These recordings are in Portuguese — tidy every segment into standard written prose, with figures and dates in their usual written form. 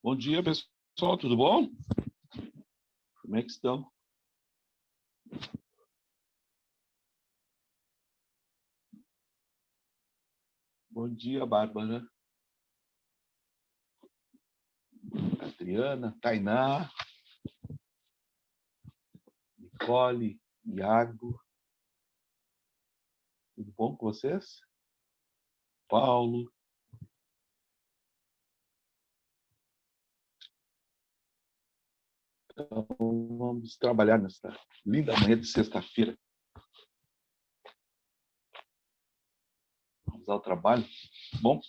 Bom dia, pessoal, tudo bom? Como é que estão? Bom dia, Bárbara, Adriana, Tainá, Nicole, Iago. Tudo bom com vocês? Paulo. Então, vamos trabalhar nessa linda manhã de sexta-feira. Vamos ao trabalho. Bom,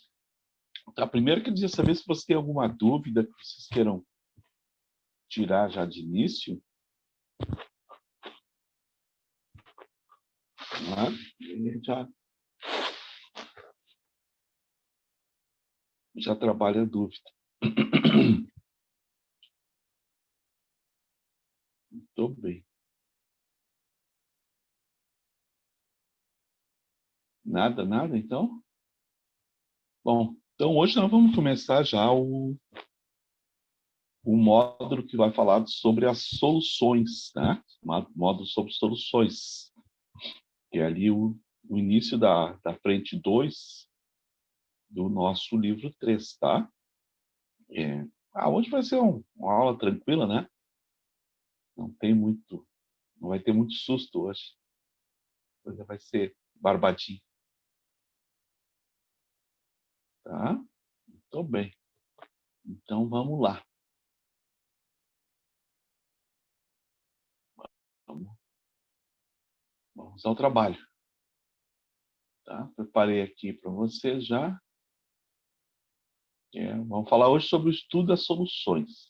tá, primeiro queria saber se você tem alguma dúvida que vocês queiram tirar já de início. Já trabalha a dúvida. Muito bem. Nada, então? Bom, então hoje nós vamos começar já o módulo que vai falar sobre as soluções, né? Módulo sobre soluções. Que é ali o início da frente 2 do nosso livro 3, tá? Hoje vai ser uma aula tranquila, né? Não vai ter muito susto hoje. Hoje vai ser barbadinho. Tá? Muito bem. Então, vamos lá. Vamos ao trabalho. Tá? Preparei aqui para vocês já. Vamos falar hoje sobre o estudo das soluções.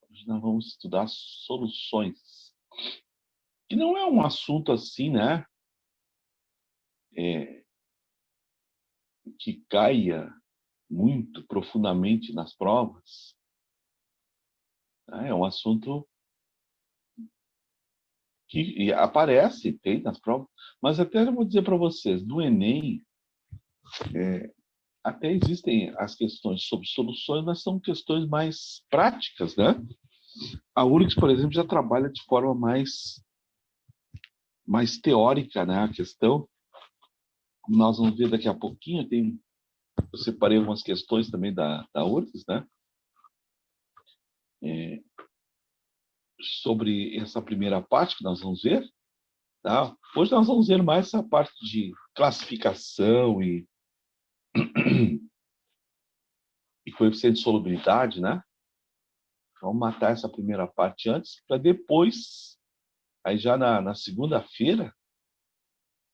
Hoje nós vamos estudar soluções. Que não é um assunto assim, né? Que caia muito profundamente nas provas. É um assunto que aparece, tem nas provas, mas até eu vou dizer para vocês, no Enem, até existem as questões sobre soluções, mas são questões mais práticas, né? A URGS, por exemplo, já trabalha de forma mais teórica, né? A questão, como nós vamos ver daqui a pouquinho, eu separei algumas questões também da URGS, né? Sobre essa primeira parte que nós vamos ver. Tá? Hoje nós vamos ver mais essa parte de classificação e coeficiente de solubilidade, né? Vamos matar essa primeira parte antes, para depois, aí já na segunda-feira,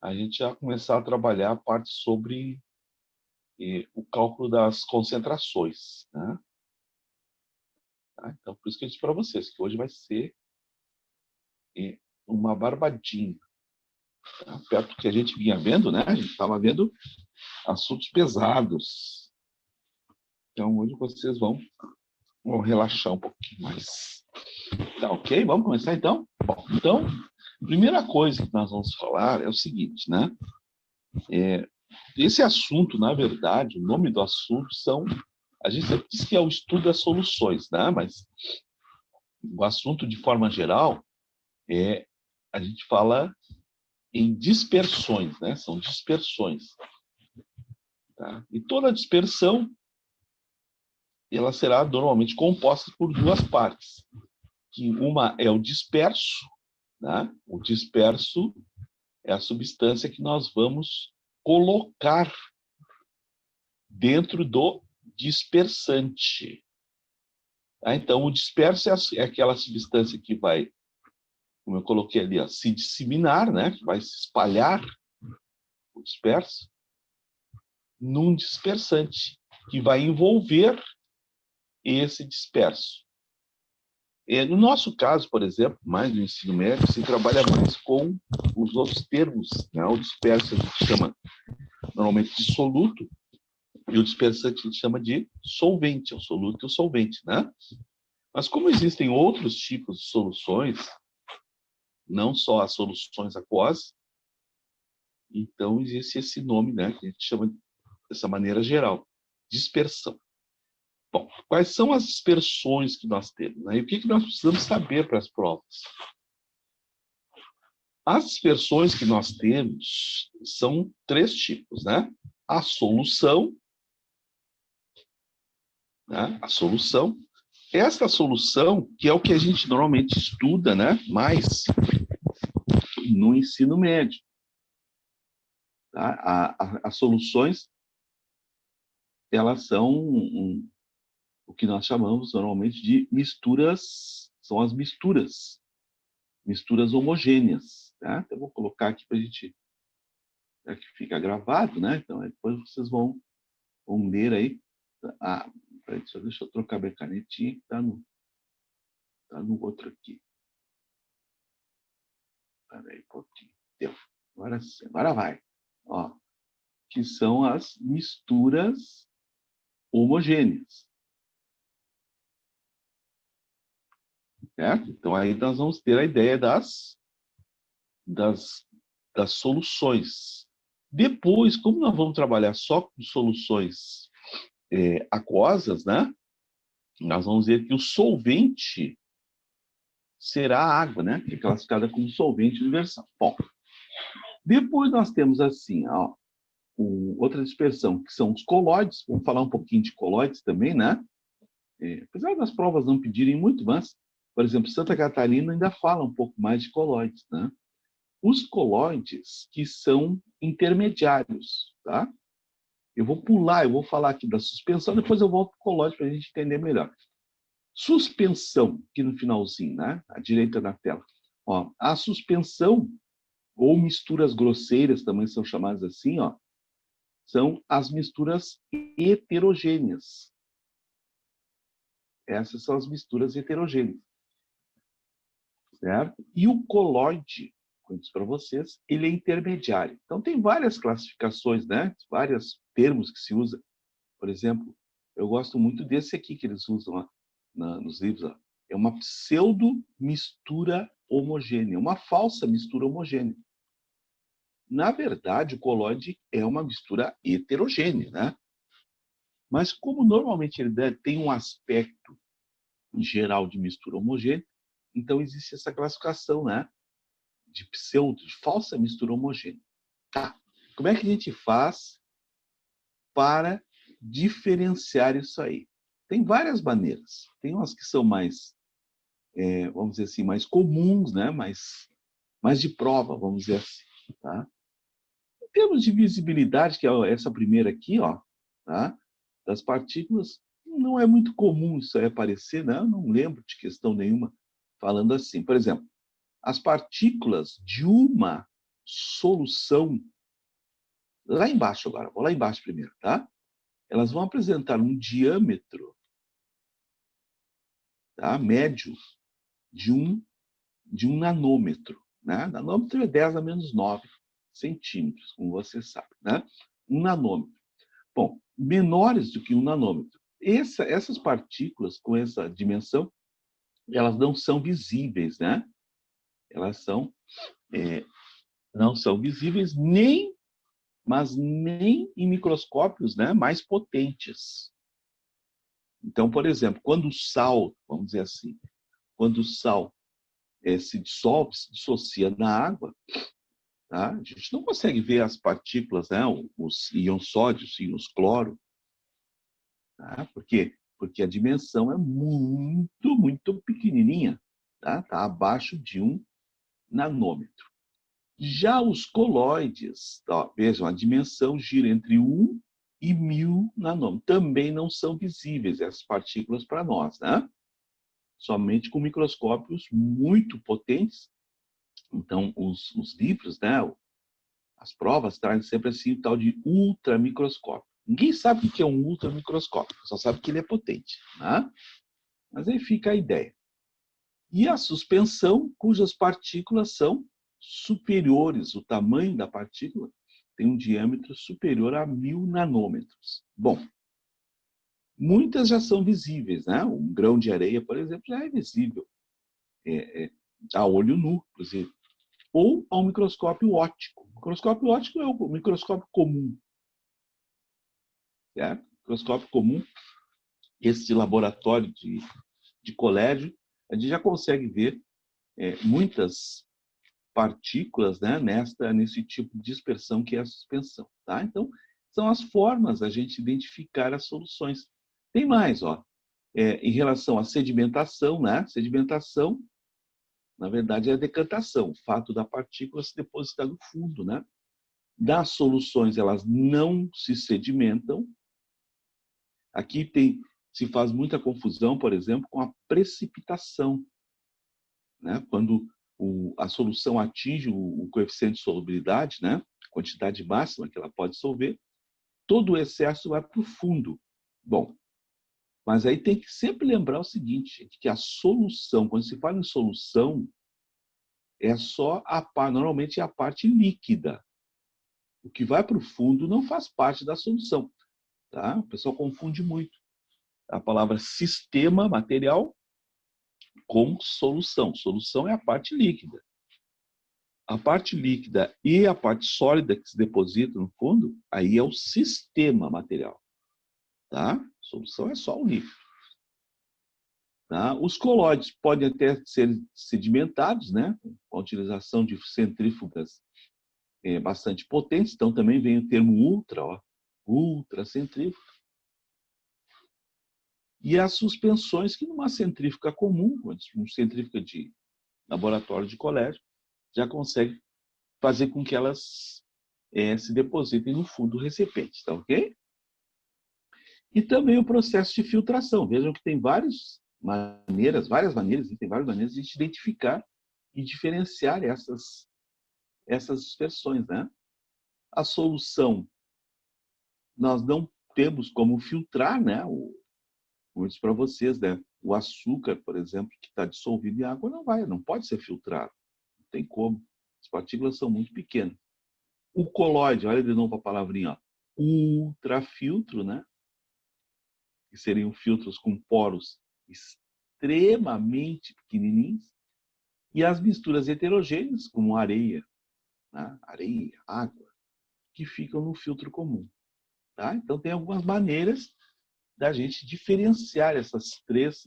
a gente já começar a trabalhar a parte sobre o cálculo das concentrações, né? Tá? Então, por isso que eu disse para vocês que hoje vai ser uma barbadinha. Tá? Perto do que a gente vinha vendo, né? A gente estava vendo assuntos pesados. Então, hoje vocês vão relaxar um pouquinho mais. Tá ok? Vamos começar então? Bom, então, a primeira coisa que nós vamos falar é o seguinte, né? Esse assunto, na verdade, o nome do assunto a gente sempre diz que é o estudo das soluções, né? Mas o assunto, de forma geral, a gente fala em dispersões, né? São dispersões. Tá? E toda dispersão, ela será normalmente composta por duas partes. Que uma é o disperso, né? O disperso é a substância que nós vamos colocar dentro do dispersante. Tá? Então, o disperso é aquela substância que vai, como eu coloquei ali, ó, se disseminar, né? Que vai se espalhar, o disperso, num dispersante, que vai envolver esse disperso. No nosso caso, por exemplo, mais no ensino médio, se trabalha mais com os outros termos, né? O disperso a gente chama normalmente de soluto, e o dispersante a gente chama de solvente, o soluto e o solvente, né? Mas como existem outros tipos de soluções, não só as soluções aquosas, então existe esse nome, né, que a gente chama dessa maneira geral, dispersão. Bom, quais são as dispersões que nós temos, né? E o que nós precisamos saber para as provas? As dispersões que nós temos são 3 tipos, né? A solução, né? A solução. Esta solução, que é o que a gente normalmente estuda, né? Mais no ensino médio. Tá? As soluções, elas são o que nós chamamos normalmente de misturas, são as misturas homogêneas. Tá? Então, eu vou colocar aqui para a gente, já que fica gravado, né? Então, depois vocês vão ler aí. Deixa eu trocar minha canetinha, que está no outro aqui. Espera aí um pouquinho. Deu. Agora sim, agora vai. Ó, que são as misturas homogêneas. Certo? Então, aí nós vamos ter a ideia das soluções. Depois, como nós vamos trabalhar só com soluções aquosas, né? Nós vamos ver que o solvente será a água, né? Que é classificada como solvente universal. Bom, depois nós temos assim, ó, outra dispersão, que são os colóides. Vamos falar um pouquinho de colóides também, né? Apesar das provas não pedirem muito, mas, por exemplo, Santa Catarina ainda fala um pouco mais de colóides, né? Os colóides que são intermediários, tá? Eu vou pular, eu vou falar aqui da suspensão, depois eu volto para o colóide para a gente entender melhor. Suspensão, aqui no finalzinho, né? À direita da tela. Ó, a suspensão, ou misturas grosseiras, também são chamadas assim, ó, são as misturas heterogêneas. Essas são as misturas heterogêneas. Certo? E o colóide, como eu disse para vocês, ele é intermediário. Então, tem várias classificações, né? Vários termos que se usa. Por exemplo, eu gosto muito desse aqui que eles usam lá nos livros. Ó. É uma pseudo-mistura homogênea, uma falsa mistura homogênea. Na verdade, o colóide é uma mistura heterogênea, né? Mas como normalmente ele tem um aspecto geral de mistura homogênea, então existe essa classificação, né? De pseudo, de falsa mistura homogênea. Tá. Como é que a gente faz para diferenciar isso aí? Tem várias maneiras. Tem umas que são mais, vamos dizer assim, mais comuns, né? mais de prova, vamos dizer assim. Tá? Em termos de visibilidade, que é essa primeira aqui, ó, tá? Das partículas, não é muito comum isso aí aparecer, né? Eu não lembro de questão nenhuma falando assim. Por exemplo, as partículas de uma solução, lá embaixo agora, vou lá embaixo primeiro, tá? Elas vão apresentar um diâmetro, tá? Médio de um nanômetro, né? Nanômetro é 10 a menos 9 centímetros, como você sabe, né? Um nanômetro. Bom, menores do que um nanômetro. Essas partículas com essa dimensão, elas não são visíveis, né? Elas não são visíveis mas nem em microscópios, né, mais potentes. Então, por exemplo, quando o sal, vamos dizer assim, quando o sal se dissolve, se dissocia na água, tá? A gente não consegue ver as partículas, né, os íons sódio, os íons cloro. Tá? Por quê? Porque a dimensão é muito, muito pequenininha. Tá abaixo de 1 nanômetro. Já os colóides, ó, vejam, a dimensão gira entre 1 e 1000 nanômetros. Também não são visíveis essas partículas para nós, né? Somente com microscópios muito potentes. Então, os livros, né, as provas trazem sempre assim o tal de ultramicroscópio. Ninguém sabe o que é um ultramicroscópio, só sabe que ele é potente, né? Mas aí fica a ideia. E a suspensão, cujas partículas são superiores, o tamanho da partícula tem um diâmetro superior a 1000 nanômetros. Bom, muitas já são visíveis, né? Um grão de areia, por exemplo, já é visível a olho nu, inclusive. Ou ao microscópio óptico. O microscópio óptico é o microscópio comum. Certo? Microscópio comum. esse laboratório de colégio, a gente já consegue ver muitas partículas, né, nesse tipo de dispersão que é a suspensão. Tá? Então, são as formas a gente identificar as soluções. Tem mais, ó, em relação à sedimentação, né? Sedimentação, na verdade, é a decantação, o fato da partícula se depositar no fundo, né? Das soluções, elas não se sedimentam. Aqui se faz muita confusão, por exemplo, com a precipitação, né? Quando a solução atinge o coeficiente de solubilidade, né? A quantidade máxima que ela pode dissolver, todo o excesso vai para o fundo. Bom, mas aí tem que sempre lembrar o seguinte, gente, que a solução, quando se fala em solução, é só normalmente é a parte líquida. O que vai para o fundo não faz parte da solução. Tá? O pessoal confunde muito a palavra sistema material com solução. Solução é a parte líquida. A parte líquida e a parte sólida que se deposita no fundo, aí é o sistema material. Tá? Solução é só o líquido. Tá? Os colóides podem até ser sedimentados, né? Com a utilização de centrífugas bastante potentes. Então, também vem o termo ultracentrífuga. E as suspensões, que numa centrífuga comum, uma centrífuga de laboratório de colégio, já consegue fazer com que elas se depositem no fundo do recipiente, tá ok? E também o processo de filtração. Vejam que tem várias maneiras de a gente identificar e diferenciar essas dispersões, né? A solução, nós não temos como filtrar, né? Como eu disse para vocês, né? O açúcar, por exemplo, que está dissolvido em água, não pode ser filtrado. Não tem como. As partículas são muito pequenas. O colóide, olha de novo a palavrinha, ó, ultrafiltro, né? Que seriam filtros com poros extremamente pequenininhos. E as misturas heterogêneas, como areia, né? Areia, água, que ficam no filtro comum. Tá? Então, tem algumas maneiras da gente diferenciar esses três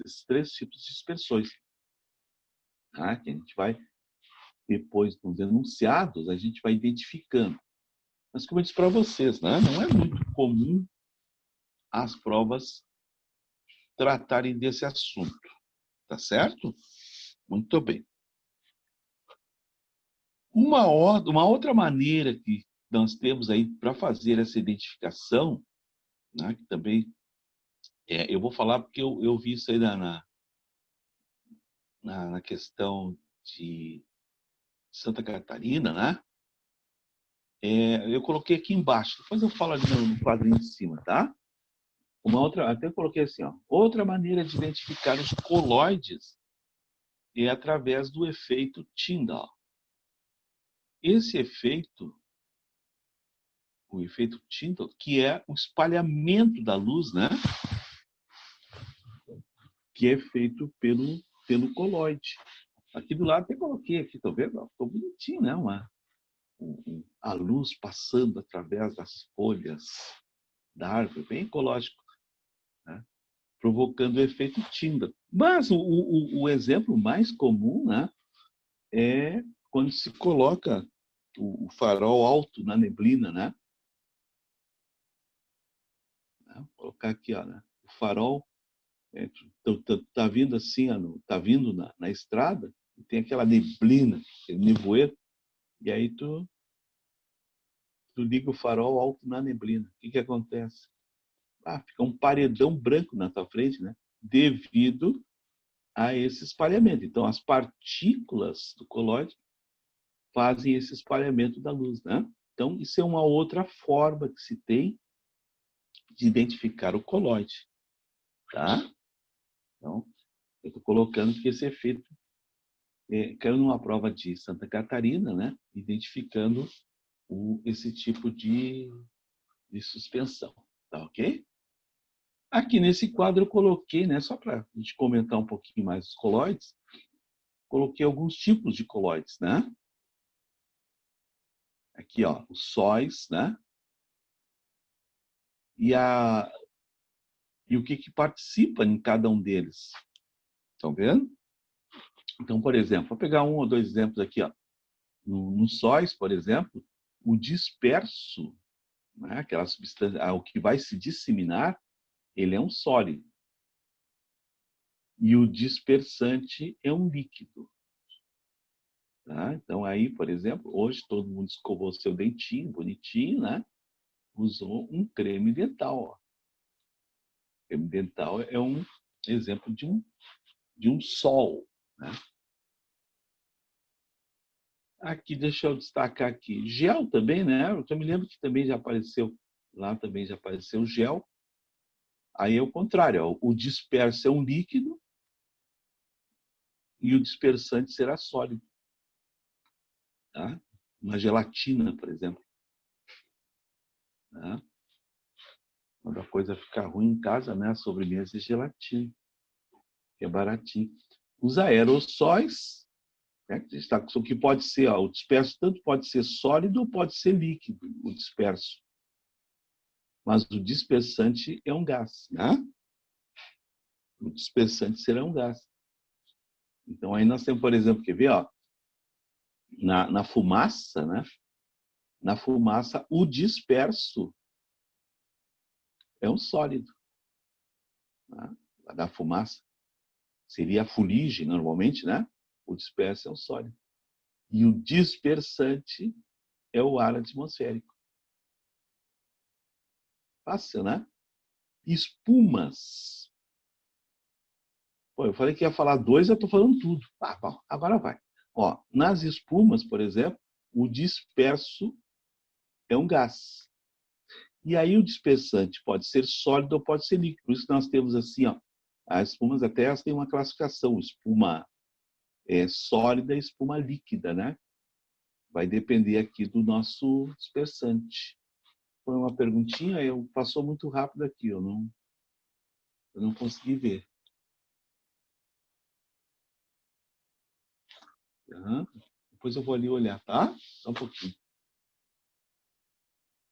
tipos de dispersões. Tá? Que a gente vai, depois dos enunciados, a gente vai identificando. Mas, como eu disse para vocês, né? Não é muito comum as provas tratarem desse assunto. Tá certo? Muito bem. Uma outra maneira que nós temos aí para fazer essa identificação, né, que também eu vou falar porque eu vi isso aí na questão de Santa Catarina, né? Eu coloquei aqui embaixo, depois eu falo ali no quadrinho de cima, tá? Uma outra, até coloquei assim, ó, outra maneira de identificar os coloides é através do efeito Tyndall. Esse efeito, o efeito Tyndall, que é o espalhamento da luz, né? Que é feito pelo coloide. Aqui do lado até coloquei aqui, tá vendo? Ficou bonitinho, né? A luz passando através das folhas da árvore, bem ecológico, né? Provocando o efeito Tyndall. Mas o exemplo mais comum, né, é quando se coloca o farol alto na neblina, né? Vou colocar aqui, ó, né? O farol tá vindo assim, tá vindo na estrada, e tem aquela neblina, aquele nevoeiro, e aí tu liga o farol alto na neblina. O que acontece? Fica um paredão branco na tua frente, né? Devido a esse espalhamento. Então, as partículas do colóide fazem esse espalhamento da luz, né? Então, isso é uma outra forma que se tem de identificar o colóide, tá? Então, eu estou colocando que esse efeito caiu numa prova de Santa Catarina, né? Identificando esse tipo de suspensão, tá ok? Aqui nesse quadro eu coloquei, né, só para a gente comentar um pouquinho mais os colóides, coloquei alguns tipos de colóides, né? Aqui, ó, os sóis, né? E e o que participa em cada um deles. Estão vendo? Então, por exemplo, vou pegar um ou dois exemplos aqui. Ó. No sóis, por exemplo, o disperso, né, aquela substância, o que vai se disseminar, ele é um sólido. E o dispersante é um líquido. Tá? Então, aí, por exemplo, hoje todo mundo escovou seu dentinho, bonitinho, né? Usou um creme dental. Ó. Creme dental é um exemplo de um sol. Né? Aqui, deixa eu destacar aqui. Gel também, né? Eu me lembro que também já apareceu, lá também já apareceu gel. Aí é o contrário, ó. O disperso é um líquido e o dispersante será sólido. Tá? Uma gelatina, por exemplo. Tá? Quando a coisa fica ruim em casa, né? A sobremesa é gelatina, que é baratinho. Os aerossóis, né? O que pode ser, ó, o disperso tanto pode ser sólido ou pode ser líquido, o disperso. Mas o dispersante é um gás, né? O dispersante será um gás. Então aí nós temos, por exemplo, quer ver, ó, na fumaça, né? Na fumaça, o disperso é um sólido. Né? Da fumaça. Seria a fuligem, normalmente, né? O disperso é um sólido. E o dispersante é o ar atmosférico. Fácil, né? Espumas. Pô, eu falei que ia falar dois, eu estou falando tudo. Ah, bom, agora vai. Ó, nas espumas, por exemplo, o disperso é um gás. E aí o dispersante pode ser sólido ou pode ser líquido. Por isso que nós temos assim, ó, as espumas até elas têm uma classificação, espuma sólida e espuma líquida, né? Vai depender aqui do nosso dispersante. Foi uma perguntinha, passou muito rápido aqui, eu não consegui ver. Uhum. Depois eu vou ali olhar, tá? Só um pouquinho.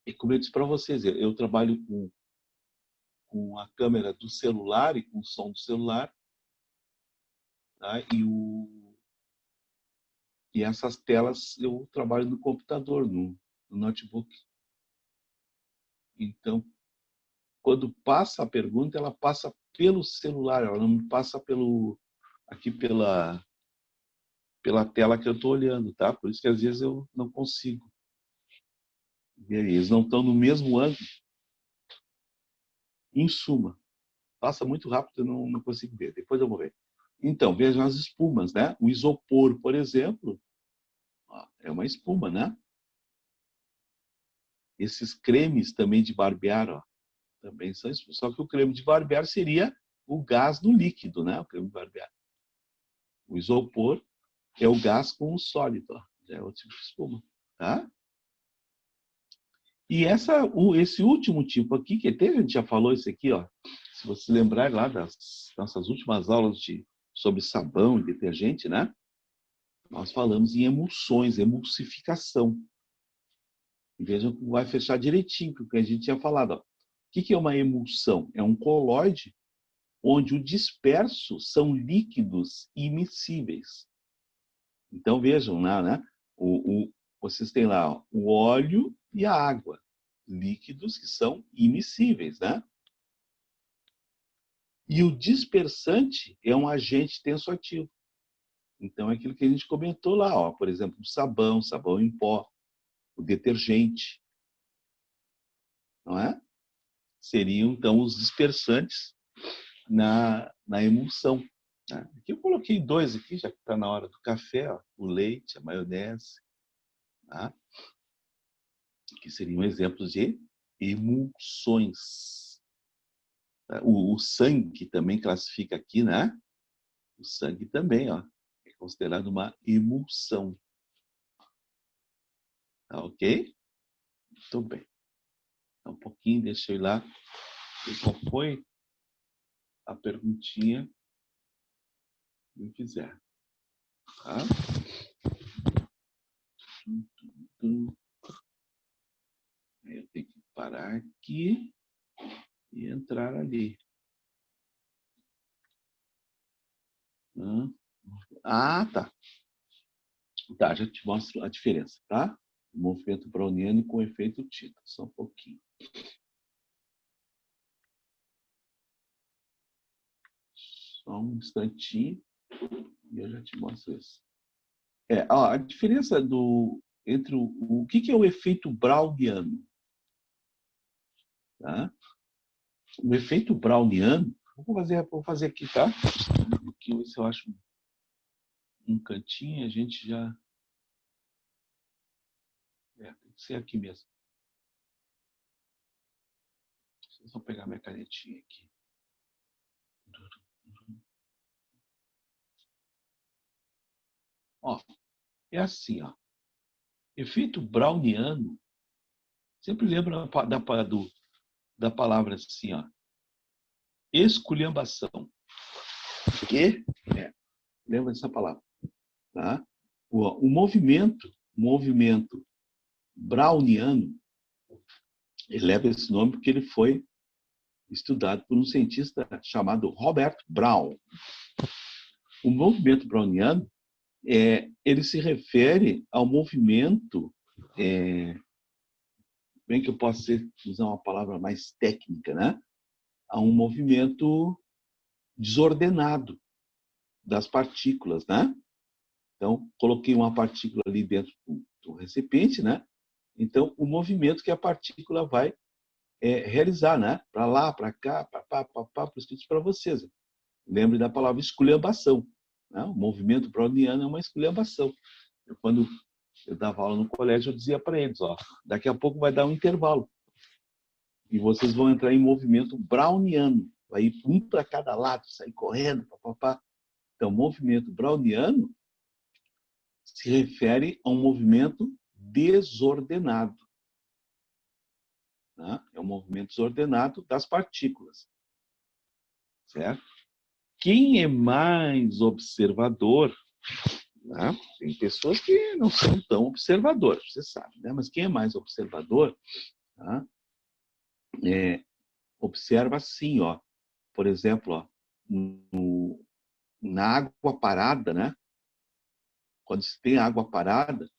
E como eu disse para vocês, eu trabalho com a câmera do celular e com o som do celular, tá? E essas telas eu trabalho no computador, no notebook. Então, quando passa a pergunta, ela passa pelo celular, ela não passa aqui pela tela que eu estou olhando, tá? Por isso que às vezes eu não consigo. E aí, eles não estão no mesmo ângulo. Em suma, passa muito rápido, eu não consigo ver. Depois eu vou ver. Então, vejam as espumas, né? O isopor, por exemplo, ó, é uma espuma, né? Esses cremes também de barbear, ó, também são espumas. Só que o creme de barbear seria o gás no líquido, né? O creme de barbear. O isopor é o gás com o sólido, ó. Já é outro tipo de espuma, tá? E esse último tipo aqui, que a gente já falou isso aqui, ó. Se você lembrar lá das nossas últimas aulas sobre sabão e detergente, né? Nós falamos em emulsões, emulsificação. E vejam que vai fechar direitinho com o que a gente tinha falado. Ó. O que é uma emulsão? É um colóide onde o disperso são líquidos immiscíveis. Então vejam lá, né? Vocês têm lá ó, o óleo e a água, líquidos que são immiscíveis, né? E o dispersante é um agente tensoativo. Então, é aquilo que a gente comentou lá, ó, por exemplo, o sabão em pó, o detergente, não é? Seriam, então, os dispersantes na emulsão. Né? Aqui eu coloquei dois aqui, já que está na hora do café, ó, o leite, a maionese, tá? Que seriam exemplos de emulsões. O sangue também classifica aqui, né? O sangue também, ó, é considerado uma emulsão. Tá ok? Muito bem. Então, um pouquinho, deixa eu ir lá. Qual foi a perguntinha que me fizer? Tá? Eu tenho que parar aqui e entrar ali. Ah, tá. Tá, já te mostro a diferença, tá? O movimento browniano com efeito Tyndall. Só um pouquinho. Só um instantinho e eu já te mostro isso. A diferença entre o que é o efeito browniano? Tá? O efeito browniano, vou fazer aqui, tá? Aqui se eu acho um cantinho, a gente já... tem que ser aqui mesmo. Deixa eu só pegar minha canetinha aqui. Ó, é assim, ó. Efeito browniano, sempre lembra da palavra assim, ó. Esculhambação. Que? Lembra dessa palavra, tá? O movimento browniano, ele leva esse nome porque ele foi estudado por um cientista chamado Robert Brown. O movimento browniano, ele se refere ao movimento, bem que eu possa usar uma palavra mais técnica, né? A um movimento desordenado das partículas, né? Então, coloquei uma partícula ali dentro do recipiente, né? Então, o movimento que a partícula vai realizar, né? Para lá, para cá, para escrito para vocês. Lembre da palavra esculhambação. Né? O movimento browniano é uma esculhambação. Quando eu dava aula no colégio, eu dizia para eles, ó, daqui a pouco vai dar um intervalo. E vocês vão entrar em movimento browniano. Vai ir um para cada lado, sair correndo, papapá. Então, o movimento browniano se refere a um movimento desordenado. Né? É um movimento desordenado das partículas. Certo? Quem é mais observador, né? Tem pessoas que não são tão observadoras, você sabe, né? Mas quem é mais observador, tá? Observa assim, ó, por exemplo, ó, na água parada, né? Quando se tem água parada,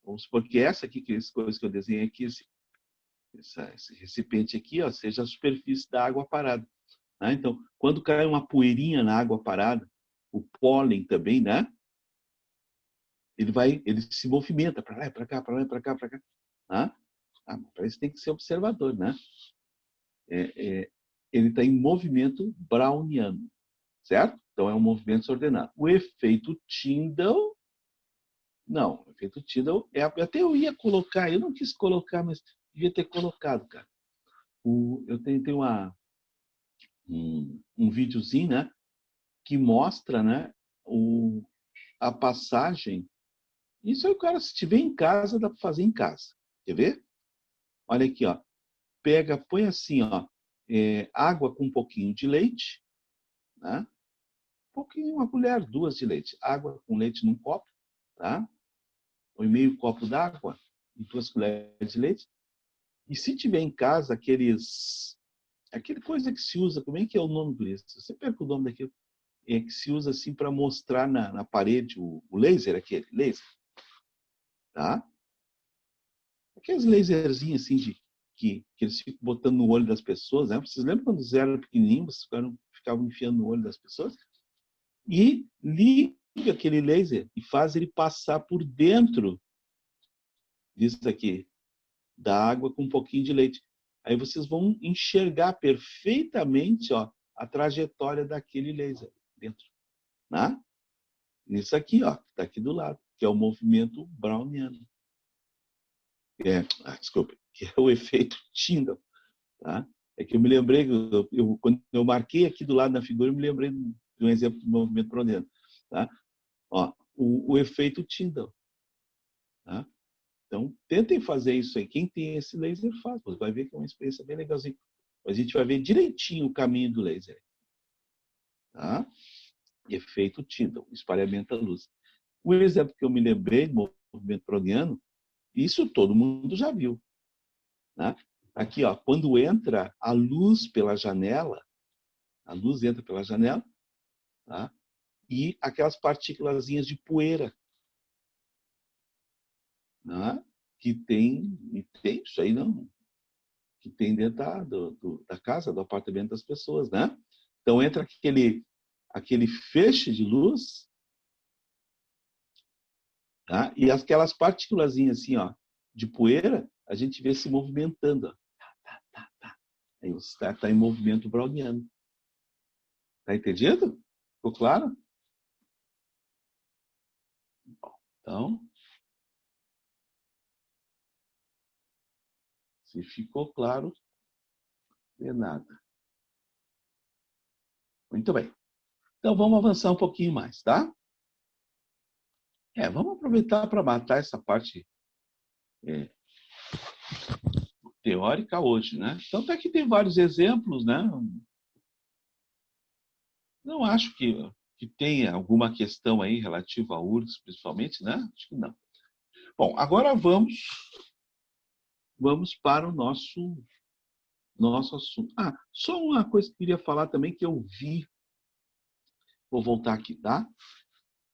vamos supor que essa aqui, que essa coisa que eu desenhei aqui, esse recipiente aqui, ó, seja a superfície da água parada. Né? Então, quando cai uma poeirinha na água parada, o pólen também, né? Ele se movimenta para lá, para cá, para lá, para cá, para cá. Tá? Para isso tem que ser observador, né? Ele está em movimento browniano, certo? Então é um movimento desordenado. O efeito Tyndall, não. O efeito Tyndall até eu ia colocar, eu não quis colocar, mas devia ter colocado, cara. Eu tenho um videozinho, né? Que mostra, né? A passagem. Isso aí, o cara, se estiver em casa, dá para fazer em casa. Quer ver? Olha aqui, ó. Põe assim, ó, água com um pouquinho de leite, né? Um pouquinho, uma colher, 2 de leite. Água com leite num copo, tá? Põe meio copo d'água e 2 colheres de leite. E se tiver em casa aquele coisa que se usa, como é que é o nome disso? Você perca o nome daquilo. Que se usa assim para mostrar na parede o laser, aquele laser, tá? Aqueles laserzinhos assim que eles ficam botando no olho das pessoas, né? Vocês lembram quando eles eram pequenininhos, vocês ficavam enfiando no olho das pessoas? E liga aquele laser e faz ele passar por dentro disso aqui, da água com um pouquinho de leite. Aí vocês vão enxergar perfeitamente, ó, a trajetória daquele laser dentro, né? Isso aqui, ó, está aqui do lado, que é o movimento browniano. Desculpa, que é o efeito Tyndall, tá? É que eu me lembrei, quando eu marquei aqui do lado da figura, eu me lembrei de um exemplo do movimento browniano, tá? Ó, o efeito Tyndall, tá? Então, tentem fazer isso aí. Quem tem esse laser faz, você vai ver que é uma experiência bem legalzinha. A gente vai ver direitinho o caminho do laser, tá? Efeito Tyndall, espalhamento da luz. O exemplo que eu me lembrei do movimento browniano, isso todo mundo já viu, né? Aqui, ó, quando entra a luz pela janela, a luz entra pela janela, tá? e aquelas partículazinhas de poeira, né? Que tem isso aí, não? Que tem dentro da casa, do apartamento das pessoas, né? Então, entra aquele feixe de luz, tá? E aquelas partículazinhas assim, ó, de poeira, a gente vê se movimentando. Ó. Aí você está em movimento browniano. Tá entendido? Ficou claro? Então, se ficou claro, de nada. Muito bem. Então, vamos avançar um pouquinho mais, tá? Vamos aproveitar para matar essa parte teórica hoje, né? Tanto é que tem vários exemplos, né? Não acho que tenha alguma questão aí relativa a URGS, principalmente, né? Acho que não. Bom, agora vamos para o nosso assunto. Só uma coisa que eu queria falar também que eu vi, vou voltar aqui, tá?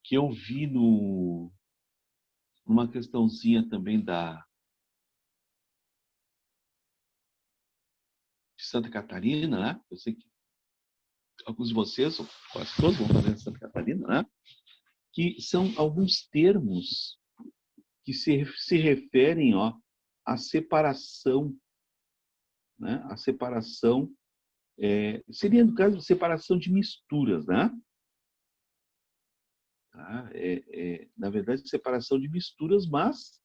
Que eu vi numa questãozinha também de Santa Catarina, né? Eu sei que alguns de vocês, ou quase todos, vão fazer em Santa Catarina, né? Que são alguns termos que se referem, ó, à separação, né? A separação seria, no caso, separação de misturas, né? Tá? Na verdade, separação de misturas, mas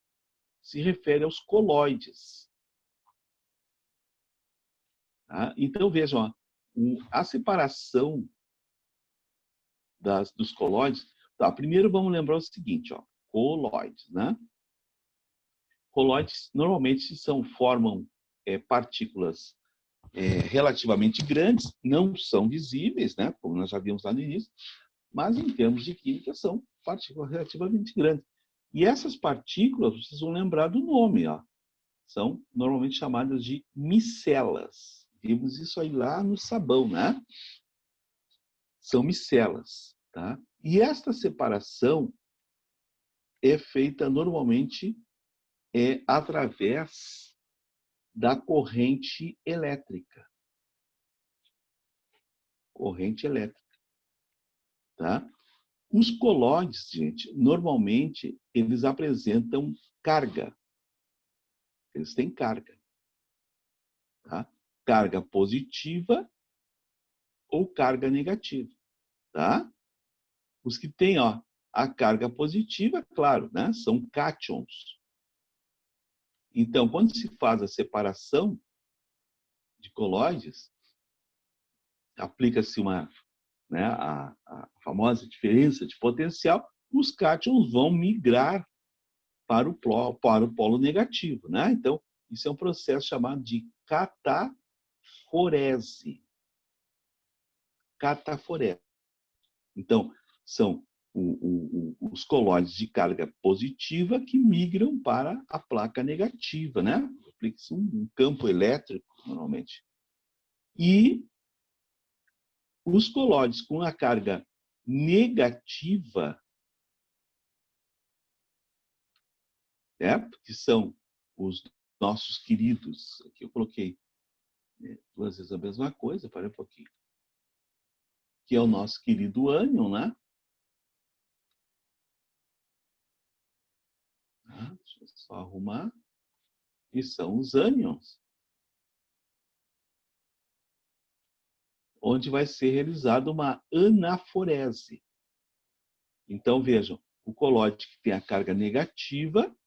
se refere aos colóides. Tá? Então, vejam, ó, a separação dos colóides. Tá, primeiro vamos lembrar o seguinte, ó, colóides, né? Colóides normalmente formam partículas relativamente grandes, não são visíveis, né? Como nós já vimos lá no início, mas em termos de química são partículas relativamente grandes. E essas partículas, vocês vão lembrar do nome, ó, são normalmente chamadas de micelas. Vimos isso aí lá no sabão, né? São micelas, tá? E esta separação é feita normalmente através da corrente elétrica. Corrente elétrica, tá? Os colóides, gente, normalmente eles apresentam carga. Eles têm carga, tá? Carga positiva ou carga negativa, tá? Os que têm, ó, a carga positiva, claro, né? São cátions. Então, quando se faz a separação de colóides, aplica-se a famosa diferença de potencial, os cátions vão migrar para o polo negativo, né? Então, isso é um processo chamado de cataforese. Cataforese. Então, são os colóides de carga positiva que migram para a placa negativa, né? Aplica-se um campo elétrico, normalmente. E os colóides com a carga negativa, né? Que são os nossos queridos, aqui eu coloquei duas vezes a mesma coisa, parei um pouquinho, que é o nosso querido ânion, né? Deixa eu só arrumar. E são os ânions, onde vai ser realizada uma anaforese. Então, vejam, o colóide que tem a carga negativa,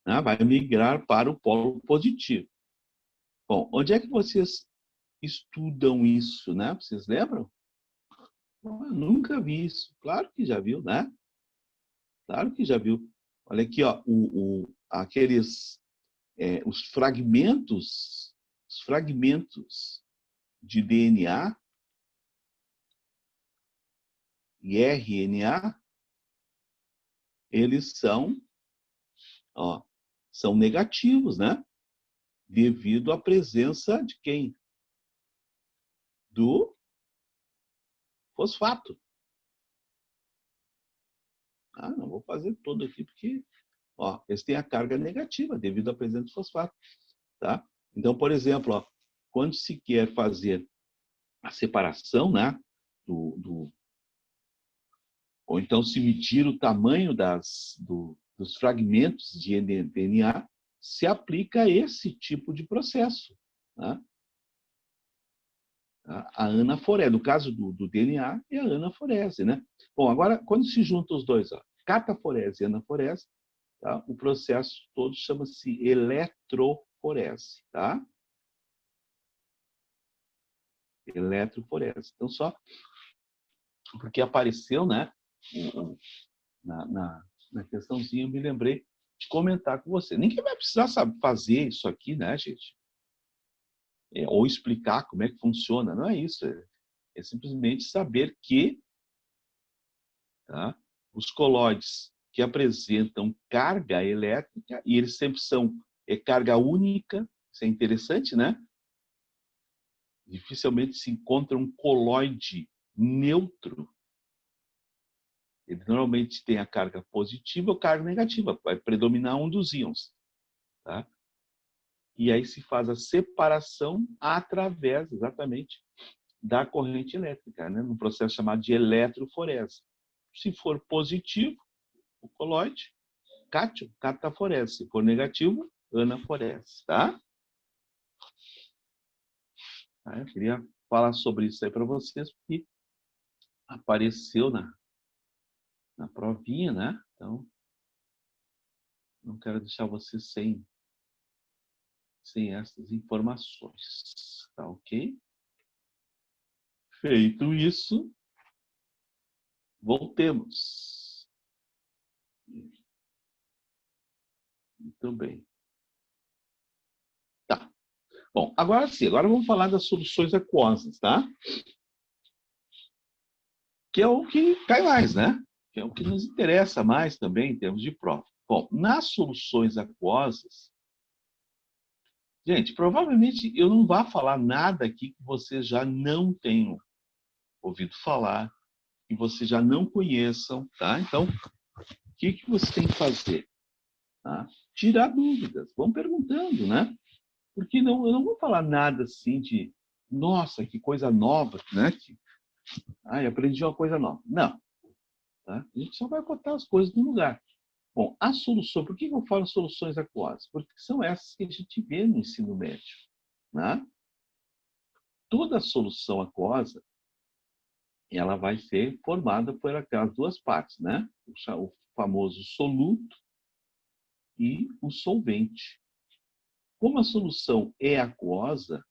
né, vai migrar para o polo positivo. Bom, onde é que vocês estudam isso, né? Vocês lembram? Eu nunca vi isso. Claro que já viu, né? Claro que já viu. Olha aqui, ó, os fragmentos de DNA e RNA, eles são negativos, né? Devido à presença de quem? Do fosfato. Ah, não vou fazer todo aqui porque, ó, eles têm a carga negativa devido à presença de fosfato, tá? Então, por exemplo, ó, quando se quer fazer a separação, né, ou então se medir o tamanho dos fragmentos de DNA, se aplica esse tipo de processo, né? A anaforese. No caso do DNA, é a anaforese, né? Bom, agora, quando se juntam os dois, ó, cataforese e anaforese, tá? O processo todo chama-se eletroforese, tá? Eletroforese. Então, só porque apareceu, né, na questãozinha, eu me lembrei de comentar com você. Ninguém vai precisar fazer isso aqui, né, gente? Ou explicar como é que funciona. Não é isso. É simplesmente saber que, tá, os colóides que apresentam carga elétrica, e eles sempre são carga única, isso é interessante, né? Dificilmente se encontra um colóide neutro. Ele normalmente tem a carga positiva ou carga negativa, vai predominar um dos íons, tá? E aí se faz a separação através, exatamente, da corrente elétrica, né? Num processo chamado de eletroforese. Se for positivo, o colóide, cátion, cataforese. Se for negativo, anaforese, tá? Eu queria falar sobre isso aí para vocês, porque apareceu na provinha, né? Então, não quero deixar vocês sem essas informações, tá ok? Feito isso, voltemos. Muito bem. Tá. Bom, agora sim, agora vamos falar das soluções aquosas, tá? Que é o que cai mais, né? Que é o que nos interessa mais também em termos de prova. Bom, nas soluções aquosas, gente, provavelmente eu não vou falar nada aqui que vocês já não tenham ouvido falar, que vocês já não conheçam, tá? Então, o que você tem que fazer? Tá? Tirar dúvidas, vão perguntando, né? Porque não, eu não vou falar nada assim de, nossa, que coisa nova, né? Aprendi uma coisa nova. Não. Tá? A gente só vai botar as coisas no lugar. Bom, a solução, por que eu falo soluções aquosas? Porque são essas que a gente vê no ensino médio. Né? Toda solução aquosa, ela vai ser formada por aquelas duas partes, né? O famoso soluto e o solvente. Como a solução é aquosa,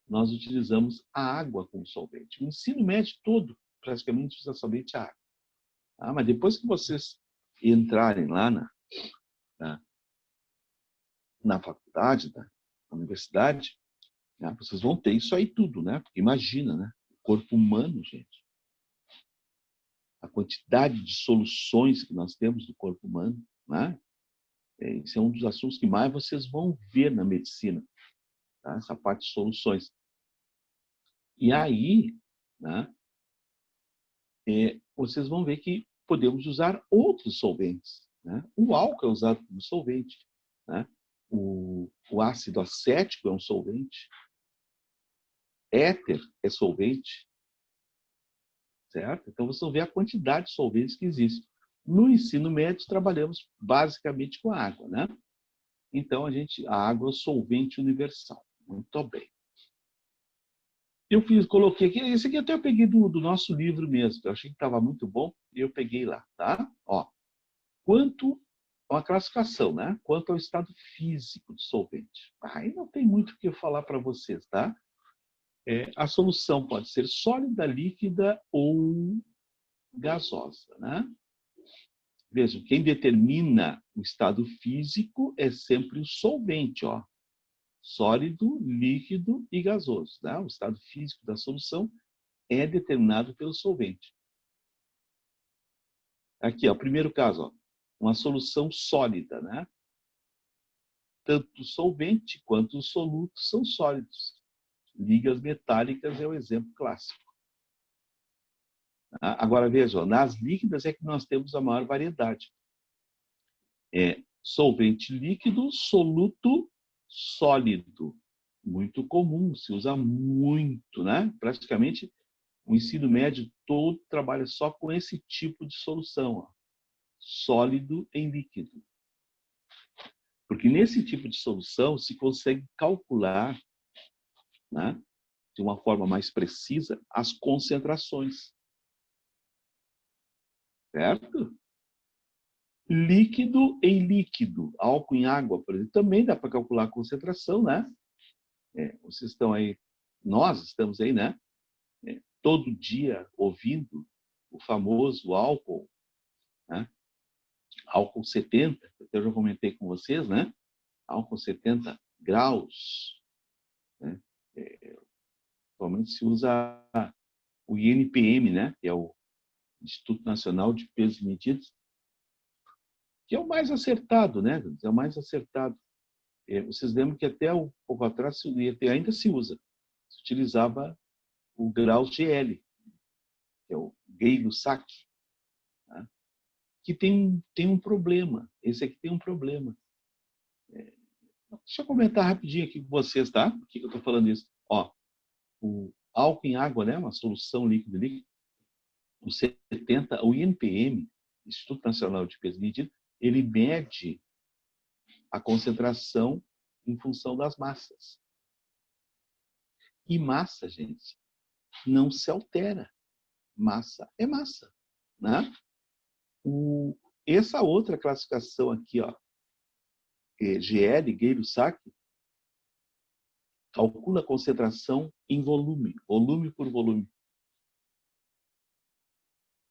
nós utilizamos a água como solvente. O ensino médio todo, praticamente, usa somente a água. Tá? Mas depois que vocês entrarem lá na faculdade, na universidade, né, vocês vão ter isso aí tudo, né? Porque imagina, né? O corpo humano, gente. A quantidade de soluções que nós temos no corpo humano, né? Esse é um dos assuntos que mais vocês vão ver na medicina, tá? Essa parte de soluções. E aí, né, vocês vão ver que podemos usar outros solventes, né? O álcool é usado como solvente, né? O ácido acético é um solvente, éter é solvente, certo? Então você vê a quantidade de solventes que existe. No ensino médio trabalhamos basicamente com água, né? Então a água é o solvente universal. Muito bem. Coloquei aqui, esse aqui até eu peguei do nosso livro mesmo. Eu achei que estava muito bom e eu peguei lá, tá? Ó, uma classificação, né? Quanto ao estado físico do solvente. Aí não tem muito o que eu falar para vocês, tá? A solução pode ser sólida, líquida ou gasosa, né? Vejam, quem determina o estado físico é sempre o solvente, ó. Sólido, líquido e gasoso, né? O estado físico da solução é determinado pelo solvente. Aqui, ó, primeiro caso, ó, uma solução sólida, né? Tanto o solvente quanto o soluto são sólidos. Ligas metálicas é o exemplo clássico. Tá? Agora, veja, ó, nas líquidas é que nós temos a maior variedade. Solvente líquido, soluto sólido. Muito comum, se usa muito, né? Praticamente o ensino médio todo trabalha só com esse tipo de solução, ó, sólido em líquido. Porque nesse tipo de solução se consegue calcular, né, de uma forma mais precisa as concentrações. Certo? Líquido em líquido, álcool em água, por exemplo, também dá para calcular a concentração, né? Vocês estão aí, nós estamos aí, né? Todo dia ouvindo o famoso álcool, né? Álcool 70, eu já comentei com vocês, né? Álcool 70 graus, né? Atualmente se usa o INPM, né? Que é o Instituto Nacional de Pesos e Medidas, que é o mais acertado, né? É o mais acertado. Vocês lembram que até um pouco atrás ainda se usa, se utilizava o grau GL, que é o Gay-Lussac, né? Que tem um problema. Esse aqui tem um problema. Deixa eu comentar rapidinho aqui com vocês, tá? Por que eu estou falando isso? Ó, o álcool em água, né? Uma solução líquida, o 70, o INPM, Instituto Nacional de Peso e Medida, ele mede a concentração em função das massas. E massa, gente, não se altera. Massa é massa, né? Essa outra classificação aqui, ó, GL, Gay-Lussac, calcula a concentração em volume, volume por volume.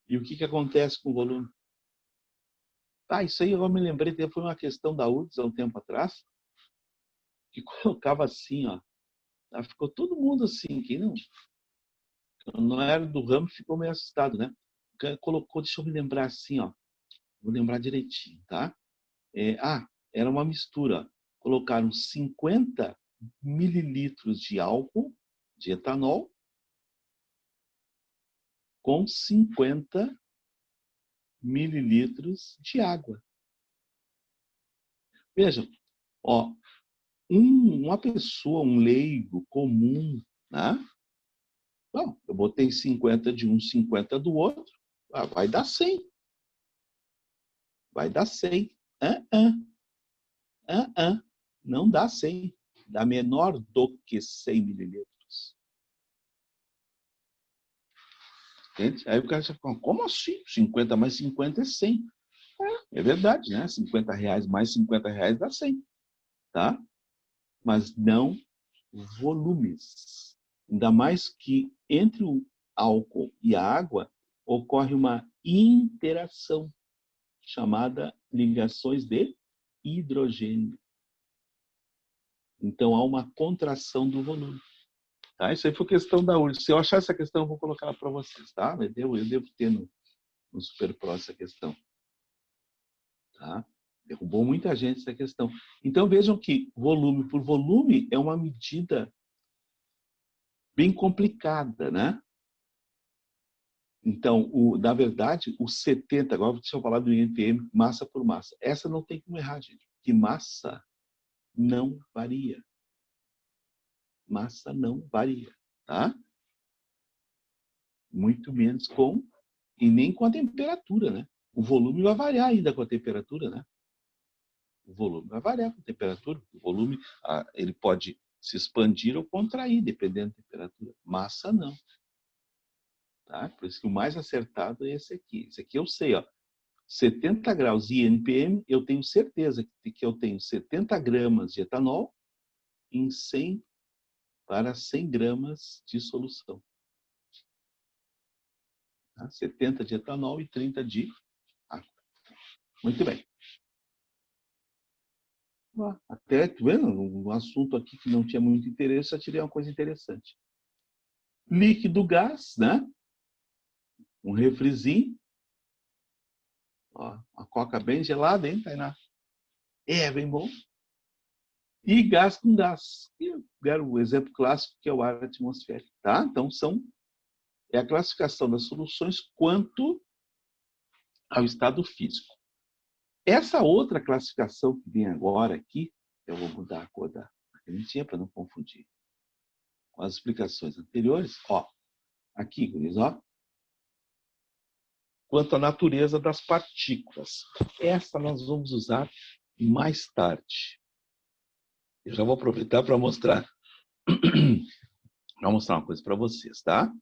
E o que acontece com o volume? Isso aí eu me lembrei, foi uma questão da URGS há um tempo atrás, que colocava assim, ó, ficou todo mundo assim, quem não era do ramo ficou meio assustado, né? Colocou, deixa eu me lembrar assim, ó, vou lembrar direitinho, tá? Era uma mistura. Colocaram 50 mililitros de álcool, de etanol, com 50 mililitros de água. Vejam, ó, uma pessoa, um leigo comum, né? Bom, eu botei 50 de um, 50 do outro, vai dar 100. Vai dar 100. Não dá 100. Dá menor do que 100 mililitros. Entende? Aí o cara já fala, como assim? 50 mais 50 é 100. É verdade, né? 50 reais mais 50 reais dá 100. Tá? Mas não volumes. Ainda mais que entre o álcool e a água ocorre uma interação chamada ligações de hidrogênio. Então há uma contração do volume. Tá? Isso aí foi questão da URGS. Se eu achar essa questão, eu vou colocar para vocês. Tá? Eu devo ter no SuperPro essa questão. Tá? Derrubou muita gente essa questão. Então vejam que volume por volume é uma medida bem complicada, né? Então, na verdade, o 70, agora deixa eu falar do INPM, massa por massa. Essa não tem como errar, gente, porque massa não varia. Massa não varia, tá? Muito menos e nem com a temperatura, né? O volume vai variar ainda com a temperatura, né? O volume vai variar com a temperatura. O volume, ele pode se expandir ou contrair, dependendo da temperatura. Massa não. Tá? Por isso que o mais acertado é esse aqui. Esse aqui eu sei, ó. 70 graus INPM, eu tenho certeza que eu tenho 70 gramas de etanol em 100 para 100 gramas de solução. Tá? 70 de etanol e 30 de água. Muito bem. Até, tá vendo? Um assunto aqui que não tinha muito interesse, já tirei uma coisa interessante. Líquido gás, né? Um refrizinho. Ó, uma coca bem gelada, hein, Tainá? Bem bom. E gás com gás. E eu quero o exemplo clássico, que é o ar atmosférico. Tá? Então, são é a classificação das soluções quanto ao estado físico. Essa outra classificação que vem agora aqui, eu vou mudar a cor da canetinha para não confundir com as explicações anteriores. Ó, aqui, guris, ó. Quanto à natureza das partículas. Essa nós vamos usar mais tarde. Eu já vou aproveitar para mostrar. Vou mostrar uma coisa para vocês, tá?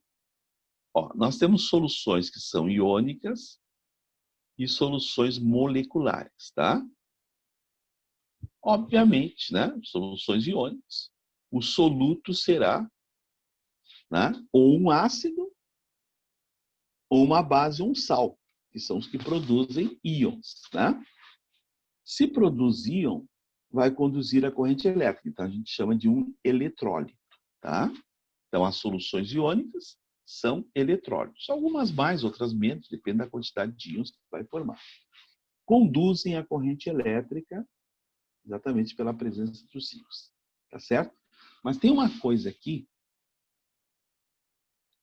Ó, nós temos soluções que são iônicas e soluções moleculares, tá? Obviamente, né? Soluções iônicas. O soluto será, né, ou um ácido, ou uma base ou um sal, que são os que produzem íons, né? Se produz íon, vai conduzir a corrente elétrica. Então, a gente chama de um eletrólito, tá? Então, as soluções iônicas são eletrólitos. Algumas mais, outras menos, depende da quantidade de íons que vai formar. Conduzem a corrente elétrica exatamente pela presença dos íons, tá certo? Mas tem uma coisa aqui,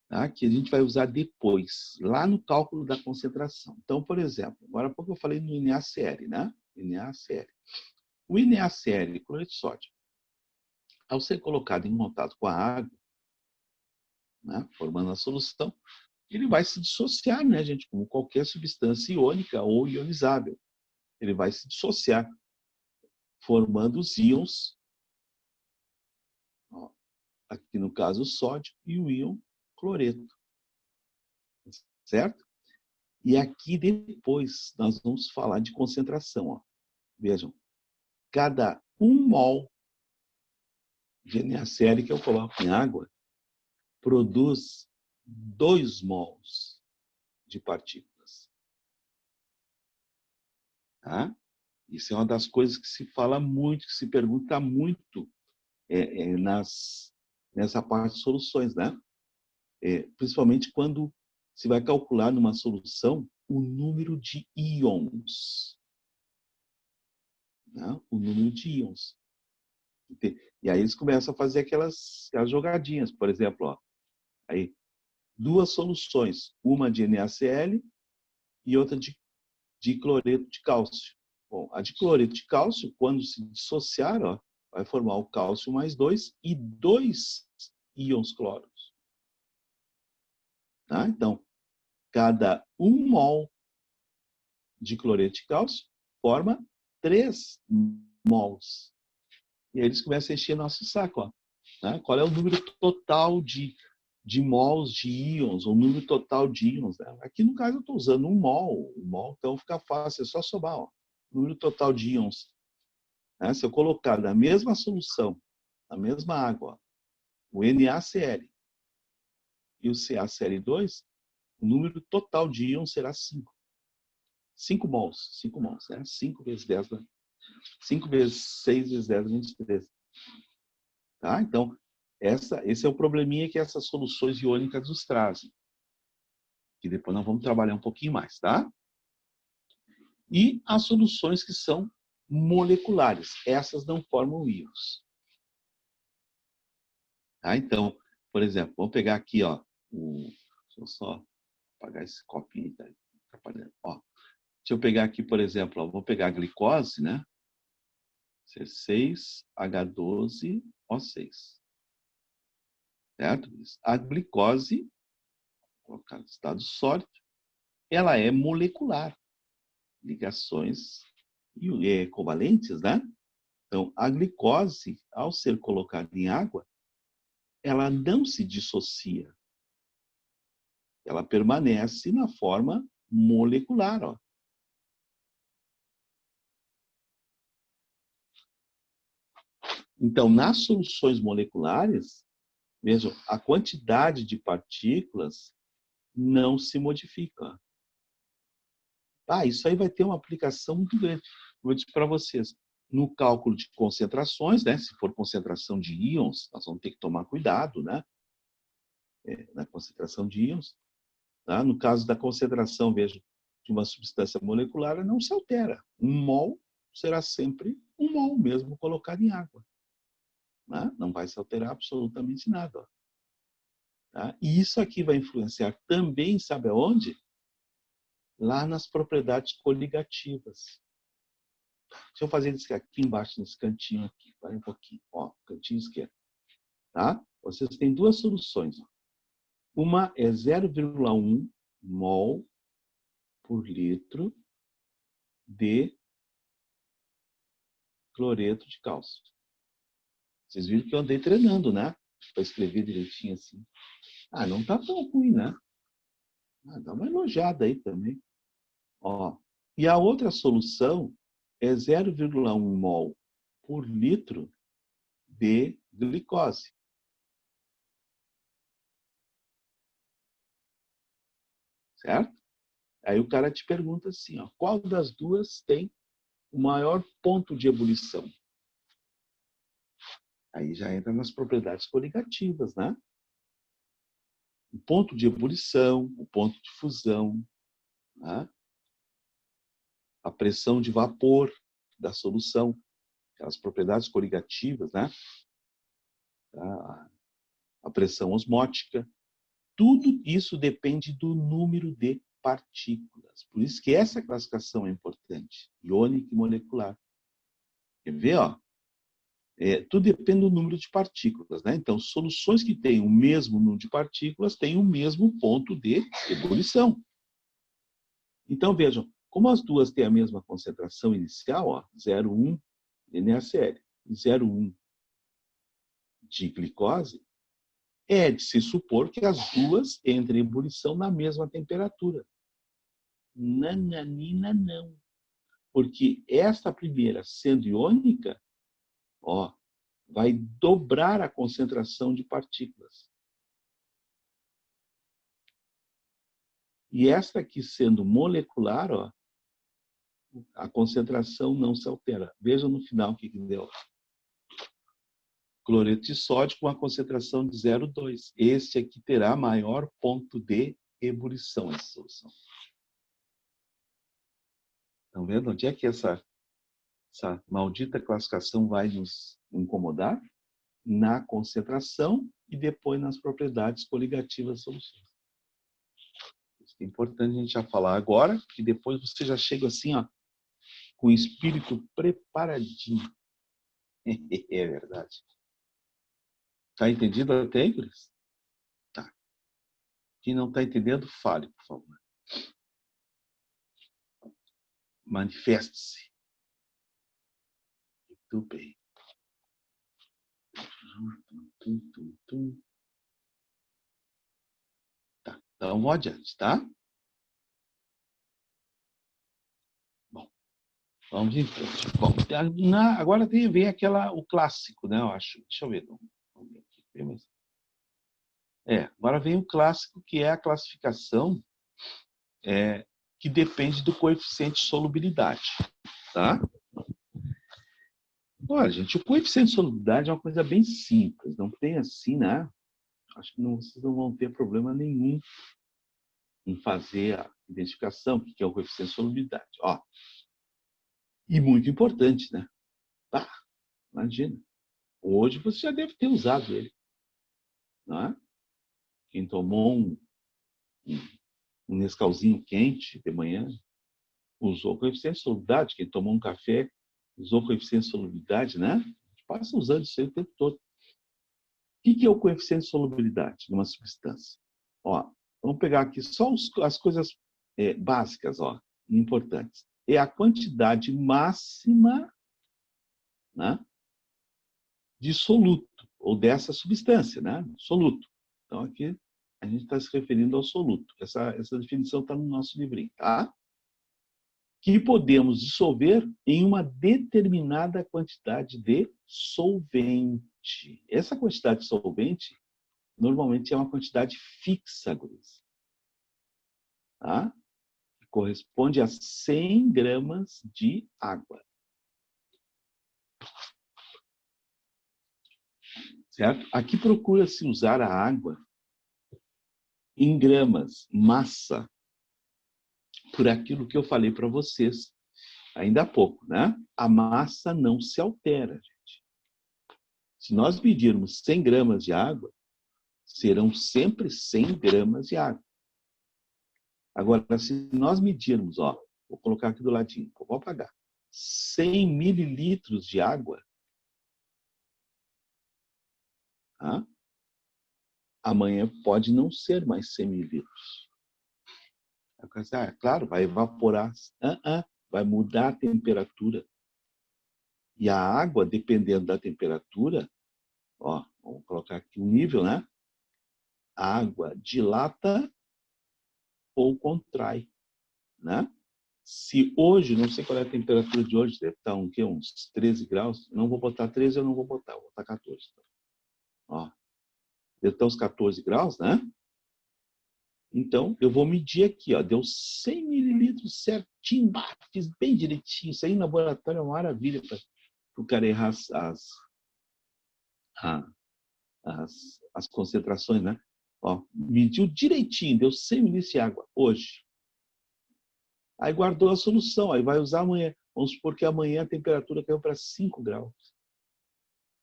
tá, que a gente vai usar depois, lá no cálculo da concentração. Então, por exemplo, agora há pouco eu falei no NaCl, né? NaCl. O NaCl, cloreto de sódio, ao ser colocado em contato com a água, né, formando a solução, ele vai se dissociar, né, gente, como qualquer substância iônica ou ionizável. Ele vai se dissociar, formando os íons, ó, aqui no caso o sódio e o íon cloreto. Certo? E aqui depois nós vamos falar de concentração. Ó. Vejam, cada 1 mol de NaCl que eu coloco em água produz 2 mols de partículas. Tá? Isso é uma das coisas que se fala muito, que se pergunta muito nessa parte de soluções, né? Principalmente quando se vai calcular numa solução o número de íons. Né? O número de íons. E aí eles começam a fazer aquelas jogadinhas. Por exemplo, ó, aí, 2 soluções. Uma de NaCl e outra de cloreto de cálcio. Bom, a de cloreto de cálcio, quando se dissociar, ó, vai formar o cálcio mais 2 e 2 íons cloros. Tá? Então, cada 1 mol de cloreto de cálcio forma 3 mols. E aí eles começam a encher nosso saco. Ó, né? Qual é o número total de mols de íons, o número total de íons? Né? Aqui, no caso, eu estou usando 1 mol. 1 mol, então fica fácil, é só somar. Ó, o número total de íons. Né? Se eu colocar na mesma solução, na mesma água, ó, o NaCl e o CaCl2, o número total de íons será 5. 5 mols. 5 mols, né? 5 vezes 10, 5 vezes 6 vezes 10, 23. Tá? Então, esse é o probleminha que essas soluções iônicas nos trazem. Que depois nós vamos trabalhar um pouquinho mais, tá? E as soluções que são moleculares. Essas não formam íons. Tá? Então, por exemplo, vamos pegar aqui, ó. Deixa eu só apagar esse copinho aí, tá atrapalhando. Ó, deixa eu pegar aqui, por exemplo, ó, vou pegar a glicose, né? C6H12O6. Certo? A glicose, vou colocar no estado sólido, ela é molecular. Ligações covalentes, né? Então, a glicose, ao ser colocada em água, ela não se dissocia. Ela permanece na forma molecular, ó. Então, nas soluções moleculares, vejam, a quantidade de partículas não se modifica. Ah, isso aí vai ter uma aplicação muito grande. Vou dizer para vocês, no cálculo de concentrações, né? Se for concentração de íons, nós vamos ter que tomar cuidado, né? Na concentração de íons. Tá? No caso da concentração, veja, de uma substância molecular, ela não se altera. 1 mol será sempre 1 mol, mesmo colocado em água. Né? Não vai se alterar absolutamente nada. Ó. Tá? E isso aqui vai influenciar também, sabe aonde? Lá nas propriedades coligativas. Deixa eu fazer isso aqui embaixo, nesse cantinho aqui. Vai um pouquinho. Ó, cantinho esquerdo. Tá? Vocês têm duas soluções. Uma é 0,1 mol por litro de cloreto de cálcio. Vocês viram que eu andei treinando, né? Para escrever direitinho assim. Ah, não tá tão ruim, né? Ah, dá uma elogiada aí também. Ó. E a outra solução é 0,1 mol por litro de glicose. Certo? Aí o cara te pergunta assim, ó, qual das duas tem o maior ponto de ebulição? Aí já entra nas propriedades coligativas, né? O ponto de ebulição, o ponto de fusão, né? A pressão de vapor da solução, aquelas propriedades coligativas, né? A pressão osmótica, tudo isso depende do número de partículas. Por isso que essa classificação é importante, iônica e molecular. Quer ver, ó? Tudo depende do número de partículas, né? Então, soluções que têm o mesmo número de partículas têm o mesmo ponto de ebulição. Então, vejam, como as duas têm a mesma concentração inicial, ó, 0,1 de NaCl e 0,1 de glicose, é de se supor que as duas entrem em ebulição na mesma temperatura. Nananina, não. Porque esta primeira, sendo iônica, ó, vai dobrar a concentração de partículas. E esta aqui, sendo molecular, ó, a concentração não se altera. Veja no final o que deu. Cloreto de sódio com a concentração de 0,2. Este aqui terá maior ponto de ebulição, essa solução. Estão vendo onde é que essa maldita classificação vai nos incomodar? Na concentração e depois nas propriedades coligativas das soluções. Isso é importante a gente já falar agora, que depois você já chega assim, ó, com o espírito preparadinho. É verdade. Está entendido até, Cris? Tá. Quem não está entendendo, fale, por favor. Manifeste-se. Muito bem. Tá. Então, vamos adiante, tá? Bom, vamos em frente. Bom, agora vem o clássico, né? Eu acho. Deixa eu ver. Vamos ver aqui. Agora vem o clássico, que é a classificação que depende do coeficiente de solubilidade, tá? Olha, gente, o coeficiente de solubilidade é uma coisa bem simples, não tem assim, né? Acho que vocês não vão ter problema nenhum em fazer a identificação, o que é o coeficiente de solubilidade. Ó, e muito importante, né? Tá, imagina. Hoje você já deve ter usado ele, não é? Quem tomou um Nescauzinho quente de manhã usou o coeficiente de solubilidade. Quem tomou um café usou o coeficiente de solubilidade, né? A gente passa usando isso aí o tempo todo. O que é o coeficiente de solubilidade de uma substância? Ó, vamos pegar aqui só as coisas básicas, ó, importantes. É a quantidade máxima, né, de soluto, ou dessa substância, né? Soluto. Então, aqui a gente está se referindo ao soluto. Essa definição está no nosso livrinho, tá? Que podemos dissolver em uma determinada quantidade de solvente. Essa quantidade de solvente, normalmente, é uma quantidade fixa, guris. Tá? Corresponde a 100 gramas de água. Certo? Aqui procura-se usar a água em gramas, massa, por aquilo que eu falei para vocês ainda há pouco, né? A massa não se altera, gente. Se nós medirmos 100 gramas de água, serão sempre 100 gramas de água. Agora, se nós medirmos, ó, vou colocar aqui do ladinho, vou apagar, 100 mililitros de água, tá? Amanhã pode não ser mais 100 mililitros. Claro, vai evaporar, vai mudar a temperatura. E a água, dependendo da temperatura, ó, vamos colocar aqui o nível, né? A água dilata ou contrai, né? Se hoje, não sei qual é a temperatura de hoje, deve estar uns 13 graus, não vou botar 13, eu não vou botar 14. Ó, deve estar uns 14 graus, né? Então, eu vou medir aqui, ó, deu 100 mililitros certinho, fiz bem direitinho. Isso aí no laboratório é uma maravilha para o cara errar as concentrações, né? Ó, mediu direitinho, deu 100 mililitros de água hoje. Aí guardou a solução, aí vai usar amanhã. Vamos supor que amanhã a temperatura caiu para 5 graus.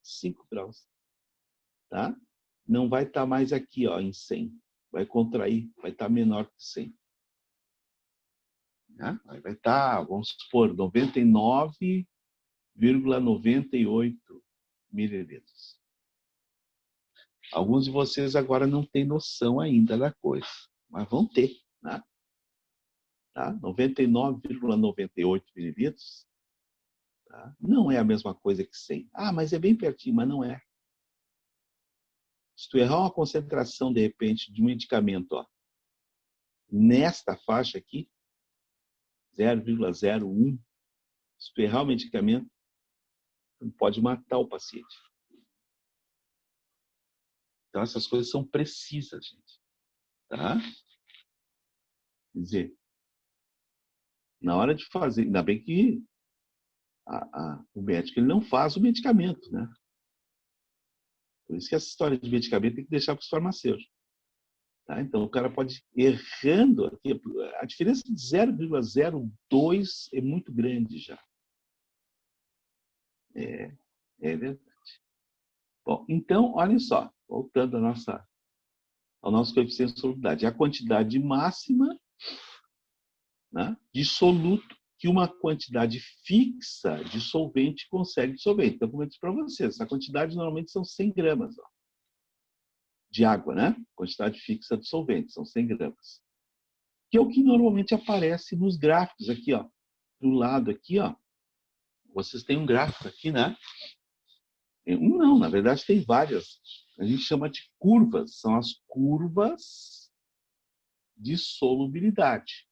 5 graus. Tá? Não vai estar mais aqui, ó, em 100. Vai contrair, vai estar menor que 100. Né? Aí vai estar, vamos supor, 99,98 mililitros. Alguns de vocês agora não têm noção ainda da coisa, mas vão ter, né? Tá? 99,98 mililitros, tá? Não é a mesma coisa que 100. Ah, mas é bem pertinho, mas não é. Se tu errar uma concentração, de repente, de um medicamento, ó, nesta faixa aqui, 0,01, se tu errar o medicamento, pode matar o paciente. Então, essas coisas são precisas, gente. Tá? Quer dizer, na hora de fazer, ainda bem que o médico ele não faz o medicamento, né? Por isso que essa história de medicamento tem que deixar para os farmacêuticos. Tá? Então, o cara pode ir errando aqui. A diferença de 0,02 é muito grande já. É verdade. Bom, então, olha só, voltando ao nosso coeficiente de solubilidade. A quantidade máxima, né, de soluto que uma quantidade fixa de solvente consegue dissolver. Então, como eu disse para vocês, a quantidade normalmente são 100 gramas, ó, de água, né? Quantidade fixa de solvente, são 100 gramas. Que é o que normalmente aparece nos gráficos aqui, ó. Do lado aqui, ó, vocês têm um gráfico aqui, né? Não, na verdade tem várias. A gente chama de curvas, são as curvas de solubilidade.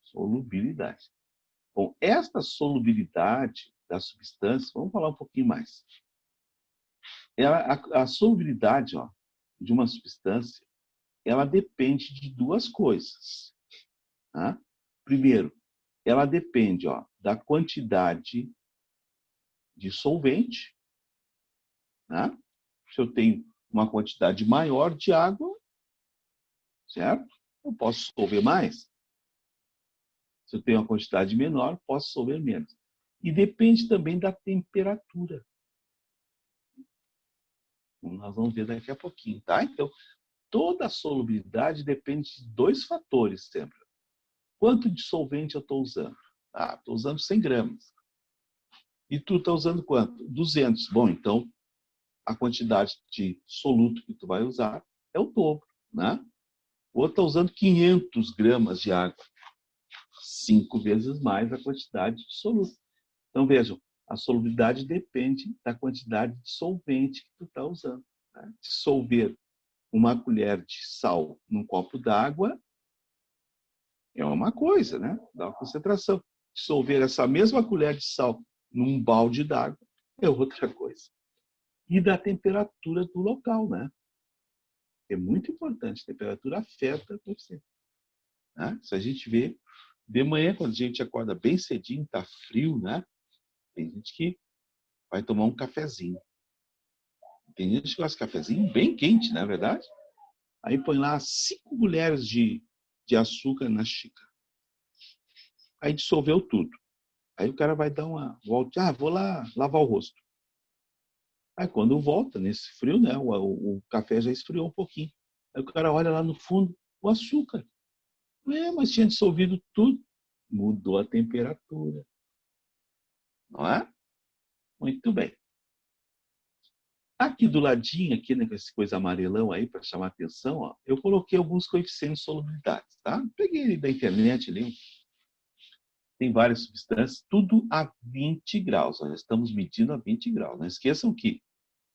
Solubilidade. Bom, esta solubilidade da substância, vamos falar um pouquinho mais. A solubilidade, ó, de uma substância, ela depende de duas coisas. Tá? Primeiro, ela depende, ó, da quantidade de solvente. Tá? Se eu tenho uma quantidade maior de água, certo? Eu posso dissolver mais. Se eu tenho uma quantidade menor, posso dissolver menos. E depende também da temperatura. Nós vamos ver daqui a pouquinho, tá? Então, toda a solubilidade depende de dois fatores sempre. Quanto de solvente eu estou usando? Ah, estou usando 100 gramas. E tu está usando quanto? 200. Bom, então, a quantidade de soluto que tu vai usar é o dobro, né? O outro está usando 500 gramas de água. 5 vezes mais a quantidade de soluto. Então, vejam, a solubilidade depende da quantidade de solvente que tu está usando. Né? Dissolver uma colher de sal num copo d'água é uma coisa, né? Dá uma concentração. Dissolver essa mesma colher de sal num balde d'água é outra coisa. E da temperatura do local, né? É muito importante. A temperatura afeta a coeficiente. Né? Se a gente vê de manhã, quando a gente acorda bem cedinho, tá frio, né? Tem gente que vai tomar um cafezinho. Tem gente que gosta de cafezinho bem quente, não é verdade? Aí põe lá 5 colheres de açúcar na xícara. Aí dissolveu tudo. Aí o cara vai dar uma volta. Ah, vou lá lavar o rosto. Aí quando volta, nesse frio, né, o café já esfriou um pouquinho. Aí o cara olha lá no fundo, o açúcar. Mas tinha dissolvido tudo. Mudou a temperatura. Não é? Muito bem. Aqui do ladinho, aqui, né, com essa coisa amarelão aí, para chamar atenção, ó, eu coloquei alguns coeficientes de solubilidade, tá? Peguei da internet ali, tem várias substâncias, tudo a 20 graus. Nós estamos medindo a 20 graus. Não esqueçam que,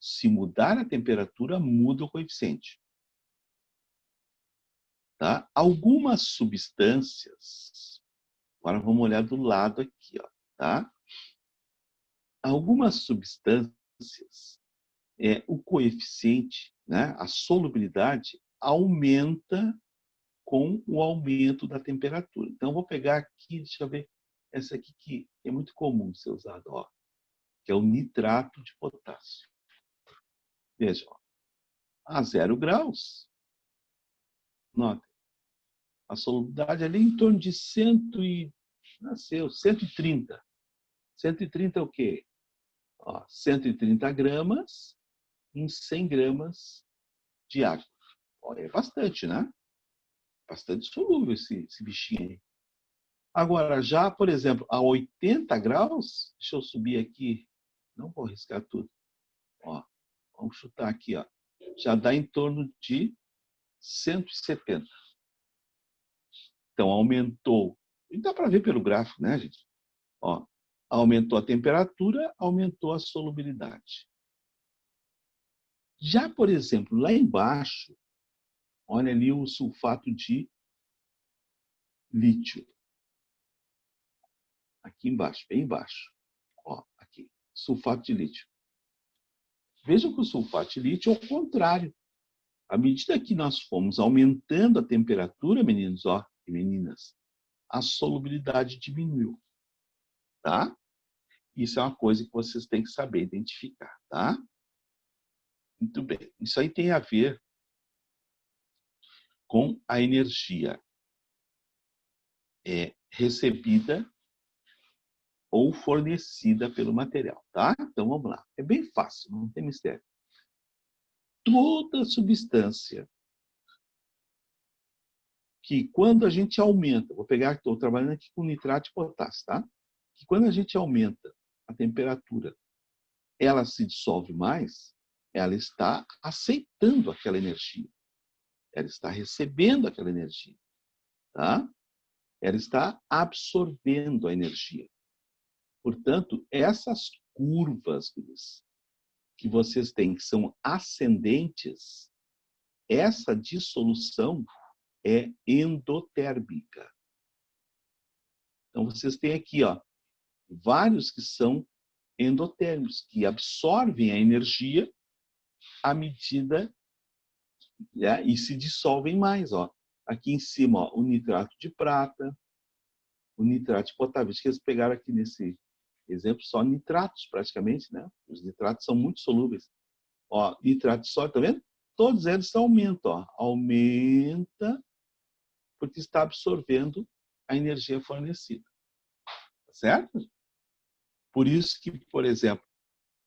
se mudar a temperatura, muda o coeficiente. Tá? Algumas substâncias, agora vamos olhar do lado aqui, ó, tá? Algumas substâncias, o coeficiente, né, a solubilidade, aumenta com o aumento da temperatura. Então, eu vou pegar aqui, deixa eu ver, essa aqui que é muito comum ser usada, ó, que é o nitrato de potássio. Veja, ó, a 0 graus, nota, a solubilidade ali em torno de 130. 130 é o quê? Ó, 130 gramas em 100 gramas de água. Ó, é bastante, né? Bastante solúvel esse bichinho aí. Agora, já, por exemplo, a 80 graus, deixa eu subir aqui, não vou arriscar tudo. Ó, vamos chutar aqui, ó. Já dá em torno de 170. Então, aumentou. E dá para ver pelo gráfico, né, gente? Ó, aumentou a temperatura, aumentou a solubilidade. Já, por exemplo, lá embaixo, olha ali o sulfato de lítio. Aqui embaixo, bem embaixo. Ó, aqui, sulfato de lítio. Vejam que o sulfato de lítio é o contrário. À medida que nós fomos aumentando a temperatura, meninos, ó, e meninas, a solubilidade diminuiu, tá? Isso é uma coisa que vocês têm que saber identificar, tá? Muito bem. Isso aí tem a ver com a energia recebida ou fornecida pelo material, tá? Então vamos lá. É bem fácil, não tem mistério. Toda substância que quando a gente aumenta, vou pegar, estou trabalhando aqui com nitrato de potássio, tá? Que quando a gente aumenta a temperatura, ela se dissolve mais, ela está aceitando aquela energia. Ela está recebendo aquela energia, tá? Ela está absorvendo a energia. Portanto, essas curvas que vocês têm, que são ascendentes, essa dissolução é endotérmica. Então, vocês têm aqui, ó, vários que são endotérmicos, que absorvem a energia à medida, né, e se dissolvem mais. Ó. Aqui em cima, ó, o nitrato de prata, o nitrato de potássio. Acho que eles pegaram aqui nesse exemplo só nitratos, praticamente, né? Os nitratos são muito solúveis. Ó, nitrato de sódio, tá vendo? Todos eles aumentam, ó. Aumenta porque está absorvendo a energia fornecida. Tá certo? Por isso que, por exemplo,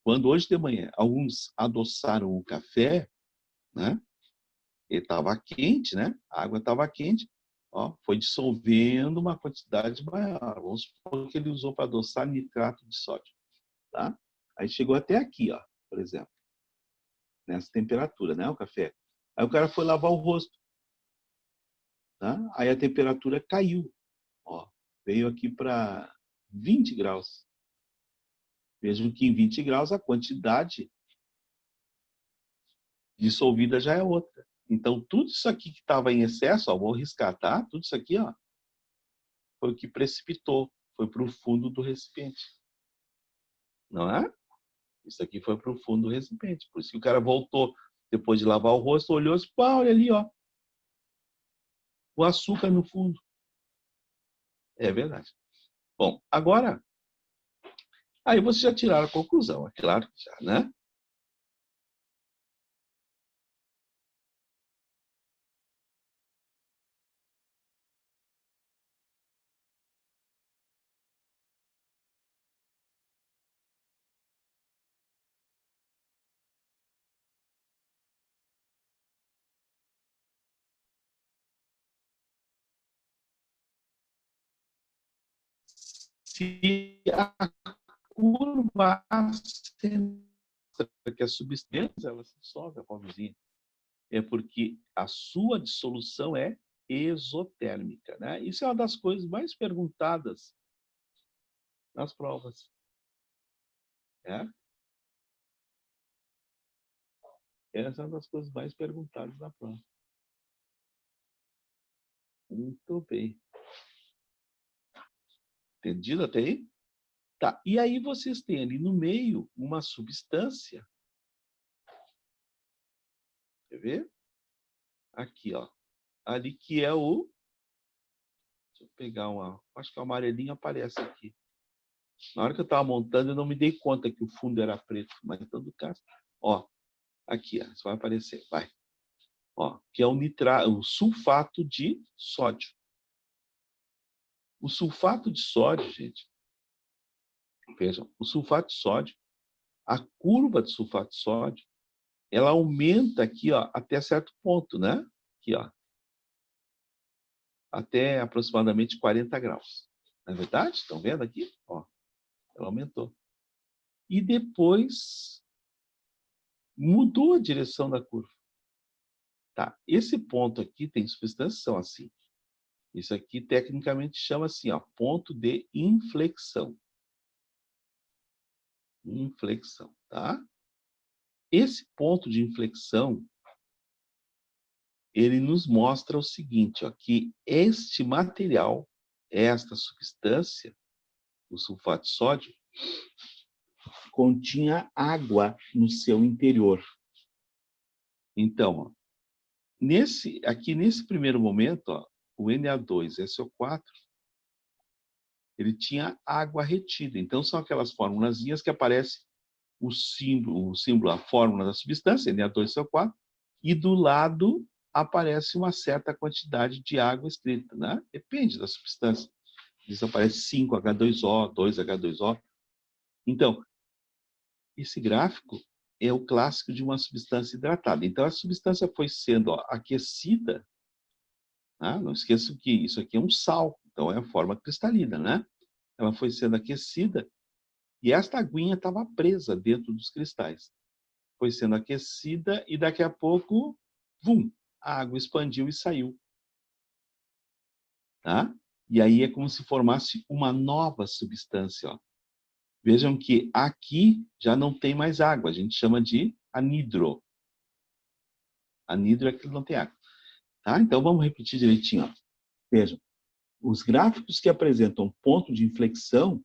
quando hoje de manhã alguns adoçaram o café, né? Ele estava quente, né? A água estava quente, ó, foi dissolvendo uma quantidade maior. Vamos supor que ele usou para adoçar nitrato de sódio, tá? Aí chegou até aqui, ó, por exemplo, nessa temperatura, né? O café. Aí o cara foi lavar o rosto, tá? Aí a temperatura caiu, ó, veio aqui para 20 graus. Mesmo que em 20 graus a quantidade dissolvida já é outra. Então, tudo isso aqui que estava em excesso, ó, vou riscar, tá? Tudo isso aqui, ó, foi o que precipitou, foi para o fundo do recipiente. Não é? Isso aqui foi para o fundo do recipiente. Por isso que o cara voltou, depois de lavar o rosto, olhou e disse, pá, olha ali, ó, o açúcar no fundo. É verdade. Bom, agora, aí vocês já tiraram a conclusão, é claro que já, né? Se a curva que a substância ela se dissolve, a pobrezinha, é porque a sua dissolução é exotérmica, né? Isso é uma das coisas mais perguntadas nas provas. Essa é uma das coisas mais perguntadas na prova. Muito bem. Entendido até aí? Tá. E aí vocês têm ali no meio uma substância. Quer ver? Aqui, ó. Ali que é o... Deixa eu pegar uma... Acho que o amarelinho aparece aqui. Na hora que eu estava montando, eu não me dei conta que o fundo era preto. Mas em todo caso... Ó, aqui, ó. Isso vai aparecer. Vai. Ó, que é o sulfato de sódio. O sulfato de sódio, gente... Vejam, o sulfato de sódio, a curva de sulfato de sódio, ela aumenta aqui, ó, até certo ponto, né? Aqui, ó. Até aproximadamente 40 graus. Não é verdade? Estão vendo aqui? Ó, ela aumentou. E depois mudou a direção da curva. Tá? Esse ponto aqui tem substâncias que são assim. Isso aqui tecnicamente chama assim, ó, ponto de inflexão. Inflexão, tá? Esse ponto de inflexão, ele nos mostra o seguinte, ó, que este material, esta substância, o sulfato de sódio, continha água no seu interior. Então, ó, aqui nesse primeiro momento, ó, o Na2SO4, ele tinha água retida. Então, são aquelas formulazinhas que aparece o símbolo, a fórmula da substância, Na2SO4, e do lado aparece uma certa quantidade de água escrita, né? Depende da substância. Isso aparece 5H2O, 2H2O. Então, esse gráfico é o clássico de uma substância hidratada. Então, a substância foi sendo aquecida. Né? Não esqueçam que isso aqui é um sal, então é a forma cristalina, né? Ela foi sendo aquecida e esta aguinha estava presa dentro dos cristais. Foi sendo aquecida e daqui a pouco, vum, a água expandiu e saiu. Tá? E aí é como se formasse uma nova substância. Ó. Vejam que aqui já não tem mais água, a gente chama de anidro. Anidro é que não tem água. Tá? Então vamos repetir direitinho. Ó. Vejam, os gráficos que apresentam ponto de inflexão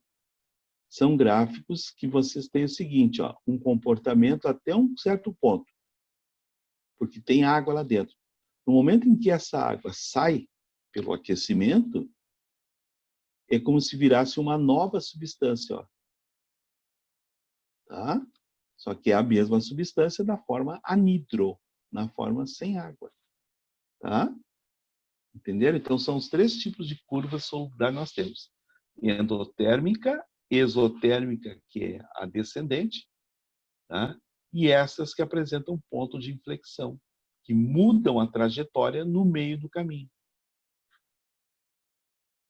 são gráficos que vocês têm o seguinte, ó, um comportamento até um certo ponto, porque tem água lá dentro. No momento em que essa água sai pelo aquecimento, é como se virasse uma nova substância. Ó. Tá? Só que é a mesma substância da forma anidro, na forma sem água. Tá? Entenderam? Então, são os três tipos de curva solubilidade que nós temos. Endotérmica, exotérmica, que é a descendente, tá? E essas que apresentam ponto de inflexão, que mudam a trajetória no meio do caminho.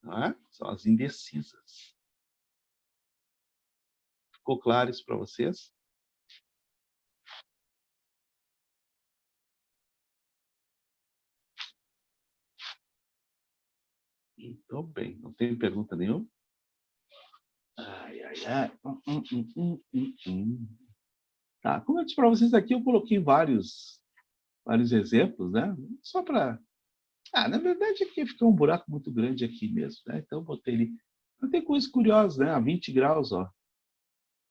Tá? São as indecisas. Ficou claro isso para vocês? Muito bem. Não tem pergunta nenhuma? Ai, ai, ai. Tá. Como eu disse para vocês aqui, eu coloquei vários exemplos, né? Só para... na verdade, aqui ficou um buraco muito grande aqui mesmo, né? Então, eu botei ele... Mas tem coisas curiosas, né? A 20 graus, ó.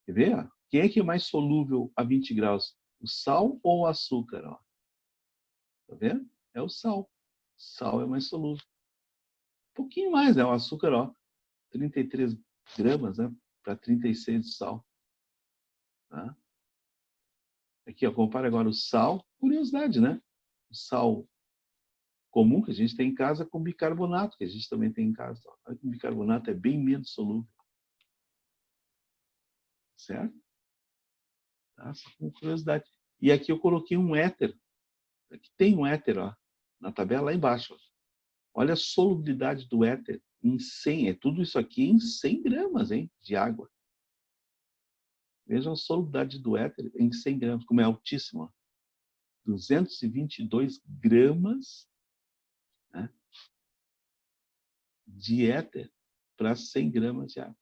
Quer ver? Quem é que é mais solúvel a 20 graus? O sal ou o açúcar, ó? Tá vendo? É o sal. O sal é mais solúvel. Um pouquinho mais, né? O açúcar, ó. 33 gramas, né? Para 36 de sal. Tá? Aqui, ó. Compara agora o sal. Curiosidade, né? O sal comum que a gente tem em casa com bicarbonato, que a gente também tem em casa. Ó. O bicarbonato é bem menos solúvel. Certo? Tá? Só com curiosidade. E aqui eu coloquei um éter. Aqui tem um éter, ó. Na tabela lá embaixo. Ó. Olha a solubilidade do éter em 100, tudo isso aqui em 100 gramas, hein, de água. Vejam a solubilidade do éter em 100 gramas, como é altíssima. 222 gramas, né, de éter para 100 gramas de água.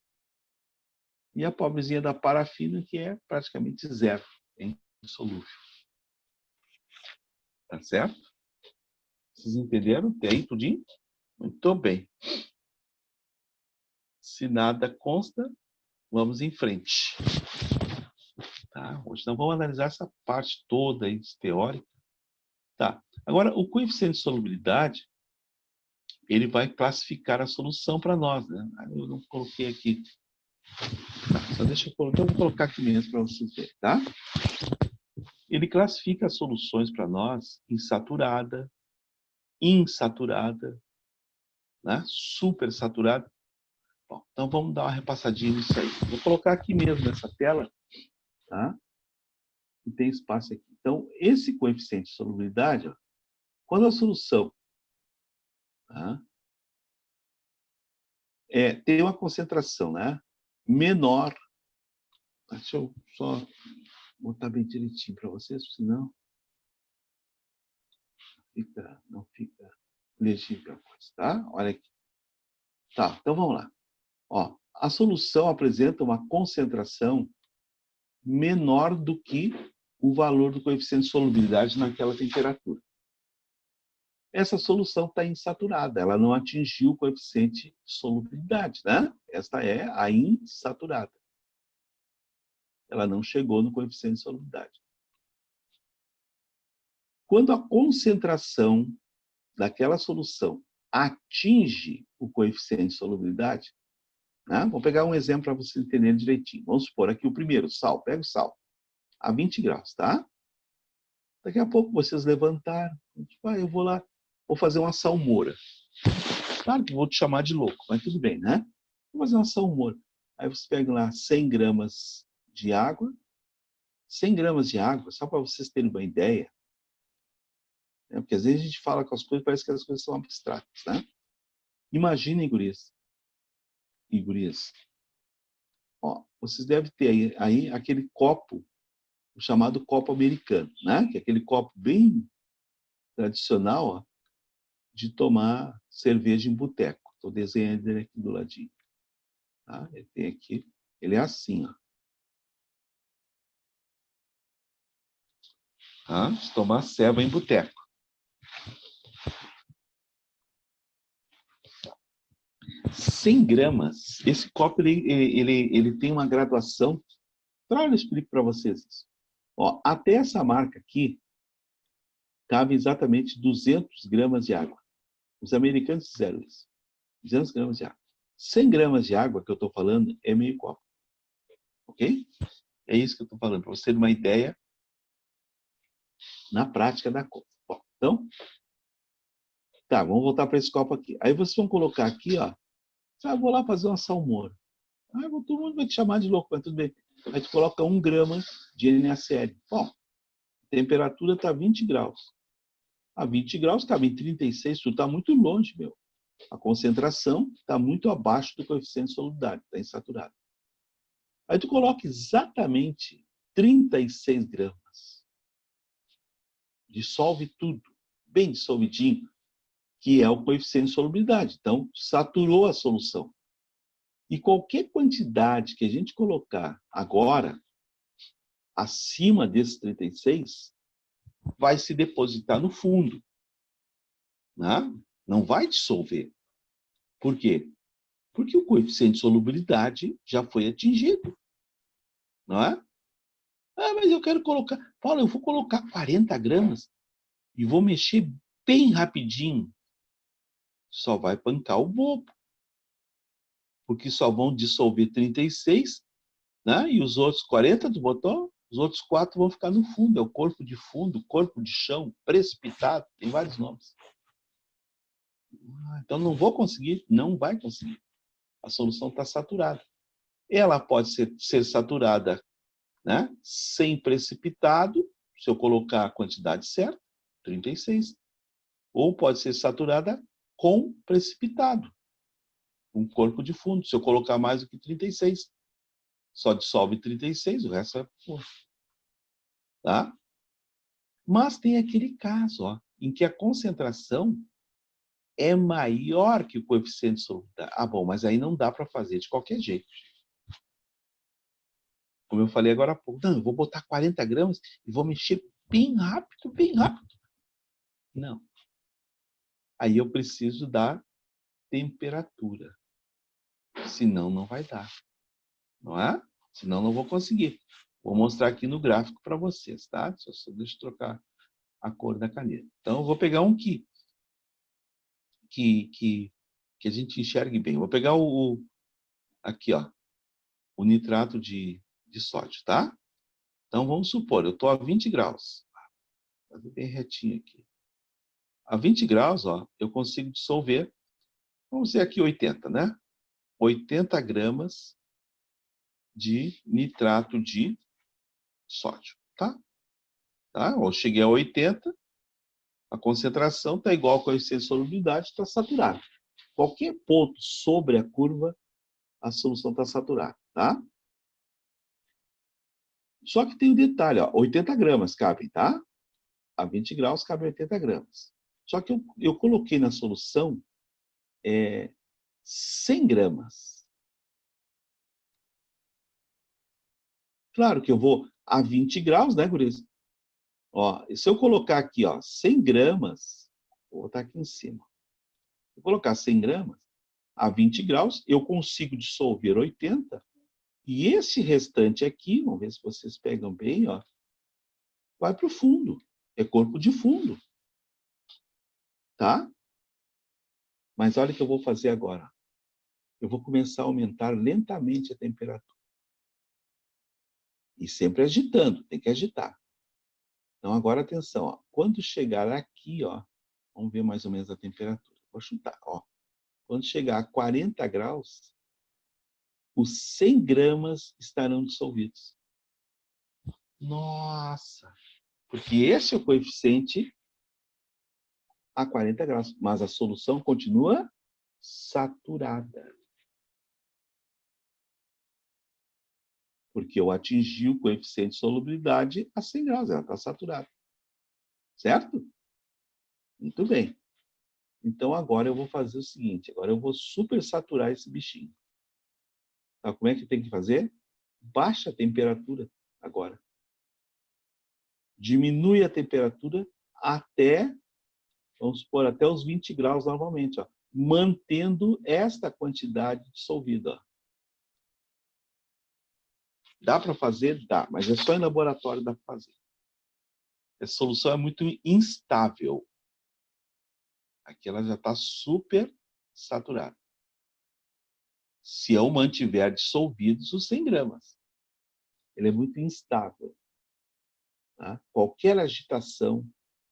E a pobrezinha da parafina, que é praticamente zero, em insolúvel. Tá certo? Vocês entenderam? Tem aí tudinho? Muito bem. Se nada consta, vamos em frente. Tá? Hoje nós vamos analisar essa parte toda aí teórica. Tá. Agora, o coeficiente de solubilidade, ele vai classificar a solução para nós, né? Eu não coloquei aqui. Tá, só deixa eu colocar. Eu vou colocar aqui mesmo para vocês verem, tá? Ele classifica as soluções para nós em saturada, insaturada, né? Supersaturada. Bom, então vamos dar uma repassadinha nisso aí. Vou colocar aqui mesmo nessa tela, tá? E tem espaço aqui. Então, esse coeficiente de solubilidade, ó, quando a solução, tá, tem uma concentração, né, menor, deixa eu só botar bem direitinho para vocês, senão não fica legível a coisa, tá? Olha aqui. Tá, então vamos lá. Ó, a solução apresenta uma concentração menor do que o valor do coeficiente de solubilidade naquela temperatura. Essa solução está insaturada, ela não atingiu o coeficiente de solubilidade, né? Esta é a insaturada. Ela não chegou no coeficiente de solubilidade. Quando a concentração daquela solução atinge o coeficiente de solubilidade, né? Vou pegar um exemplo para vocês entenderem direitinho. Vamos supor aqui o primeiro, sal. Pega o sal, a 20 graus, tá? Daqui a pouco vocês levantaram, eu vou lá, vou fazer uma salmoura. Claro que vou te chamar de louco, mas tudo bem, né? Vou fazer uma salmoura. Aí você pega lá 100 gramas de água. 100 gramas de água, só para vocês terem uma ideia, né? Porque às vezes a gente fala com as coisas, parece que as coisas são abstratas, né? Imaginem, gurias e gurias, ó, vocês devem ter aí aquele copo, o chamado copo americano, né? Que é aquele copo bem tradicional, ó, de tomar cerveja em boteco. Estou desenhando ele aqui do ladinho. Tá? Ele tem aqui, ele é assim, ó. Tá? De tomar ceva em boteco. 100 gramas. Esse copo ele tem uma graduação. Olha, eu explico para vocês isso. Ó, até essa marca aqui cabe exatamente 200 gramas de água. Os americanos fizeram isso. 200 gramas de água. 100 gramas de água que eu estou falando é meio copo. Ok? É isso que eu estou falando, para você ter uma ideia na prática da coisa. Bom, então, tá, vamos voltar para esse copo aqui. Aí vocês vão colocar aqui, ó. Ah, vou lá fazer uma salmoura. Ah, todo mundo vai te chamar de louco, mas tudo bem. Aí tu coloca 1 grama de NaCl. Bom, a temperatura está 20 graus. A 20 graus cabe em 36, tu está muito longe, meu. A concentração está muito abaixo do coeficiente de solubilidade, está insaturado. Aí tu coloca exatamente 36 gramas. Dissolve tudo, bem dissolvidinho, que é o coeficiente de solubilidade. Então, saturou a solução. E qualquer quantidade que a gente colocar agora, acima desses 36, vai se depositar no fundo. Né? Não vai dissolver. Por quê? Porque o coeficiente de solubilidade já foi atingido. Não é? Ah, mas eu quero colocar... Paulo, eu vou colocar 40 gramas e vou mexer bem rapidinho. Só vai pancar o bobo. Porque só vão dissolver 36, né? E os outros 40 do botão, os outros 4 vão ficar no fundo. É o corpo de fundo, corpo de chão, precipitado, tem vários nomes. Então não vou conseguir, não vai conseguir. A solução está saturada. Ela pode ser saturada, né, sem precipitado, se eu colocar a quantidade certa, 36. Ou pode ser saturada com precipitado. um corpo de fundo. Se eu colocar mais do que 36, só dissolve 36, o resto é puro. Tá? Mas tem aquele caso, ó, em que a concentração é maior que o coeficiente de solubilidade. Ah, bom, mas aí não dá para fazer de qualquer jeito. Como eu falei agora há pouco, não, eu vou botar 40 gramas e vou mexer bem rápido, bem rápido. Não. Aí eu preciso da temperatura. Senão não vai dar. Não é? Senão não vou conseguir. Vou mostrar aqui no gráfico para vocês, tá? Só deixa eu trocar a cor da caneta. Então, eu vou pegar um que a gente enxergue bem. Vou pegar aqui, ó, o nitrato de sódio, tá? Então, vamos supor, eu estou a 20 graus. Vou fazer bem retinho aqui. A 20 graus, ó, eu consigo dissolver, vamos dizer aqui 80, né? 80 gramas de nitrato de sódio, tá? Tá? Eu cheguei a 80, a concentração está igual ao coeficiente de solubilidade, está saturado. Qualquer ponto sobre a curva, a solução está saturada, tá? Só que tem um detalhe, ó, 80 gramas cabem, tá? A 20 graus cabe 80 gramas. Só que eu coloquei na solução 100 gramas. Claro que eu vou a 20 graus, né, guris? Ó, se eu colocar aqui, ó, 100 gramas, vou botar aqui em cima. Se eu colocar 100 gramas, a 20 graus, eu consigo dissolver 80, e esse restante aqui, vamos ver se vocês pegam bem, ó, vai para o fundo. É corpo de fundo. Tá? Mas olha o que eu vou fazer agora. Eu vou começar a aumentar lentamente a temperatura. E sempre agitando, tem que agitar. Então, agora atenção, ó. Quando chegar aqui, ó, vamos ver mais ou menos a temperatura. Vou chutar, ó. Quando chegar a 40 graus, os 100 gramas estarão dissolvidos. Nossa! Porque esse é o coeficiente a 40 graus, mas a solução continua saturada. Porque eu atingi o coeficiente de solubilidade a 100 graus, ela está saturada. Certo? Muito bem. Então, agora eu vou fazer o seguinte, agora eu vou supersaturar esse bichinho. Tá? Como é que tem que fazer? Baixa a temperatura agora. Diminui a temperatura até, vamos supor, até os 20 graus novamente, ó, mantendo esta quantidade dissolvida. Ó. Dá para fazer? Dá, mas é só em laboratório dá para fazer. Essa solução é muito instável. Aqui ela já está super saturada. Se eu mantiver dissolvidos os 100 gramas. Ele é muito instável. Tá? Qualquer agitação,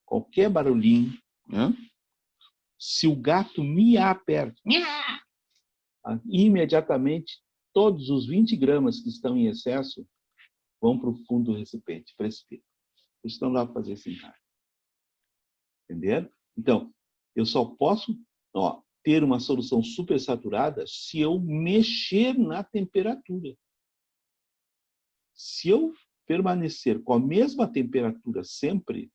qualquer barulhinho, né? Se o gato miar perto, imediatamente todos os 20 gramas que estão em excesso vão para o fundo do recipiente, precipita. Isso não dá para fazer assim, cara. Entenderam? Então, eu só posso ter uma solução supersaturada se eu mexer na temperatura. Se eu permanecer com a mesma temperatura sempre,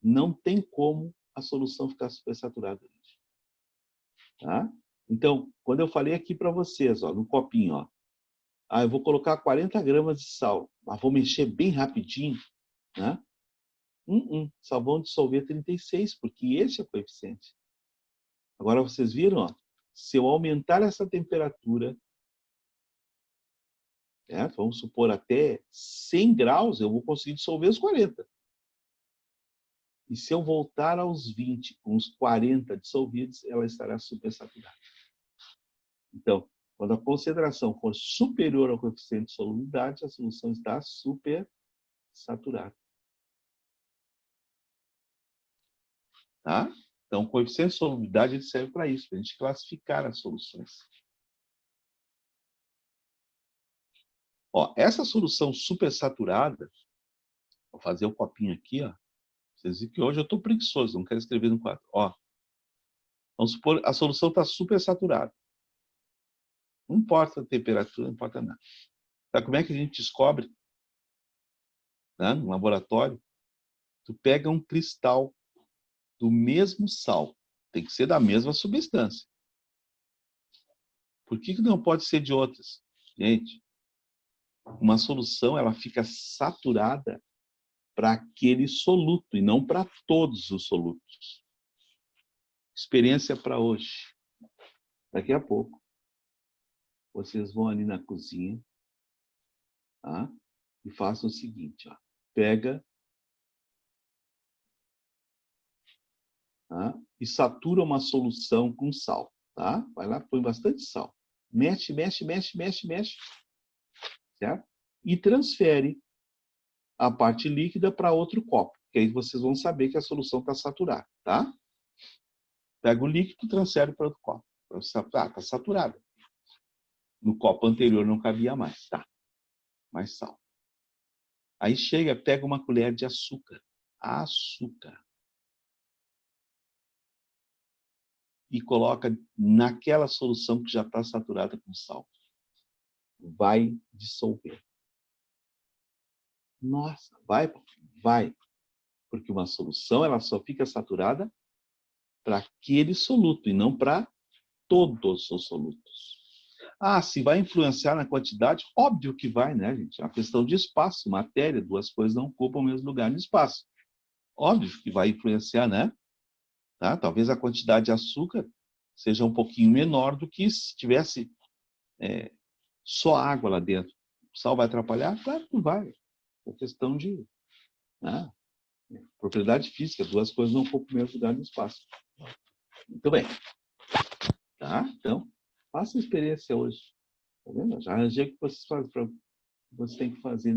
não tem como a solução ficar supersaturada. Tá? Então, quando eu falei aqui para vocês, ó, no copinho, ó, eu vou colocar 40 gramas de sal, mas vou mexer bem rapidinho, né? Só vão dissolver 36, porque esse é o coeficiente. Agora, vocês viram, ó, se eu aumentar essa temperatura, vamos supor até 100 graus, eu vou conseguir dissolver os 40. E se eu voltar aos 20, com os 40 dissolvidos, ela estará supersaturada. Então, quando a concentração for superior ao coeficiente de solubilidade, a solução está supersaturada. Tá? Então, o coeficiente de solubilidade ele serve para isso, para a gente classificar as soluções. Ó, essa solução supersaturada, vou fazer o copinho aqui, ó. Vocês viram que hoje eu estou preguiçoso, não quero escrever no quadro. Ó, vamos supor, a solução está supersaturada. Não importa a temperatura, não importa nada. Sabe como é que a gente descobre? Né? No laboratório, tu pega um cristal do mesmo sal. Tem que ser da mesma substância. Por que não pode ser de outras? Gente, uma solução ela fica saturada para aquele soluto e não para todos os solutos. Experiência para hoje. Daqui a pouco, vocês vão ali na cozinha, tá? E façam o seguinte, ó. Pega, tá? E satura uma solução com sal, tá? Vai lá, põe bastante sal. Mexe, mexe, mexe, mexe, mexe, certo? E transfere a parte líquida para outro copo, que aí vocês vão saber que a solução está saturada, tá? Pega o líquido e transfere para outro copo. Ah, está saturada. No copo anterior não cabia mais, tá? Mais sal. Aí chega, pega uma colher de açúcar. Açúcar. E coloca naquela solução que já está saturada com sal. Vai dissolver. Nossa, vai? Vai. Porque uma solução ela só fica saturada para aquele soluto e não para todos os solutos. Ah, se vai influenciar na quantidade? Óbvio que vai, né, gente? É uma questão de espaço, matéria, duas coisas não ocupam o mesmo lugar no espaço. Óbvio que vai influenciar, né? Tá? Talvez a quantidade de açúcar seja um pouquinho menor do que se tivesse só água lá dentro. O sal vai atrapalhar? Claro que vai. É questão de propriedade física, duas coisas não ocupam o mesmo lugar no espaço. Muito bem. Tá? Então, faça a experiência hoje. Tá vendo? Já arranjei o que vocês fazem para você tem que fazer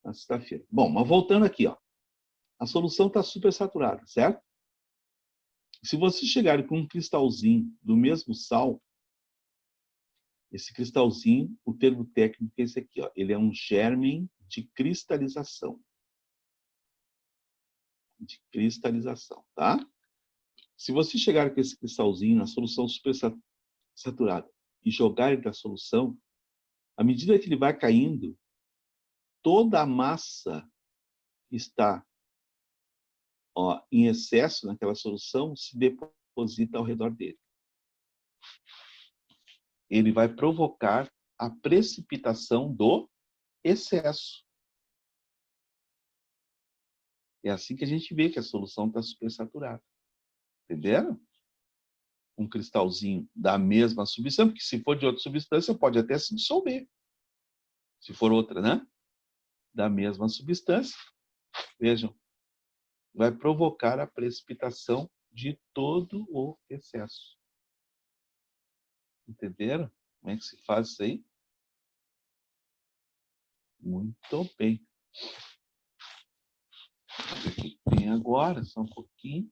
na sexta-feira. Bom, mas voltando aqui, ó. A solução está super saturada, certo? Se você chegar com um cristalzinho do mesmo sal, esse cristalzinho, o termo técnico é esse aqui, ó. Ele é um germen de cristalização. De cristalização, tá? Se você chegar com esse cristalzinho na solução super saturada e jogar ele da solução, à medida que ele vai caindo, toda a massa que está em excesso naquela solução se deposita ao redor dele. Ele vai provocar a precipitação do excesso. É assim que a gente vê que a solução está supersaturada. Entenderam? Um cristalzinho da mesma substância, porque se for de outra substância, pode até se dissolver. Se for outra, né? Da mesma substância, vejam, vai provocar a precipitação de todo o excesso. Entenderam? Como é que se faz isso aí? Muito bem. Vamos ver o que tem agora, só um pouquinho.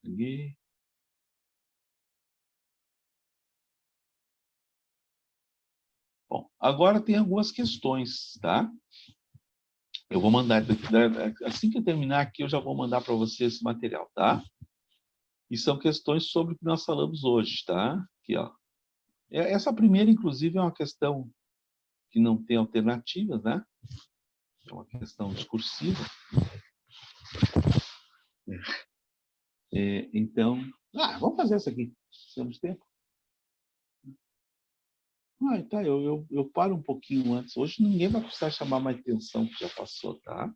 Aqui. Bom, agora tem algumas questões, tá? Eu vou mandar, assim que eu terminar aqui, eu já vou mandar para você esse material, tá? E são questões sobre o que nós falamos hoje, tá? Aqui, ó. Essa primeira, inclusive, é uma questão que não tem alternativas, né? É uma questão discursiva. Então, vamos fazer essa aqui. Temos tempo? Tá, eu paro um pouquinho antes. Hoje ninguém vai precisar chamar mais atenção, que já passou, tá?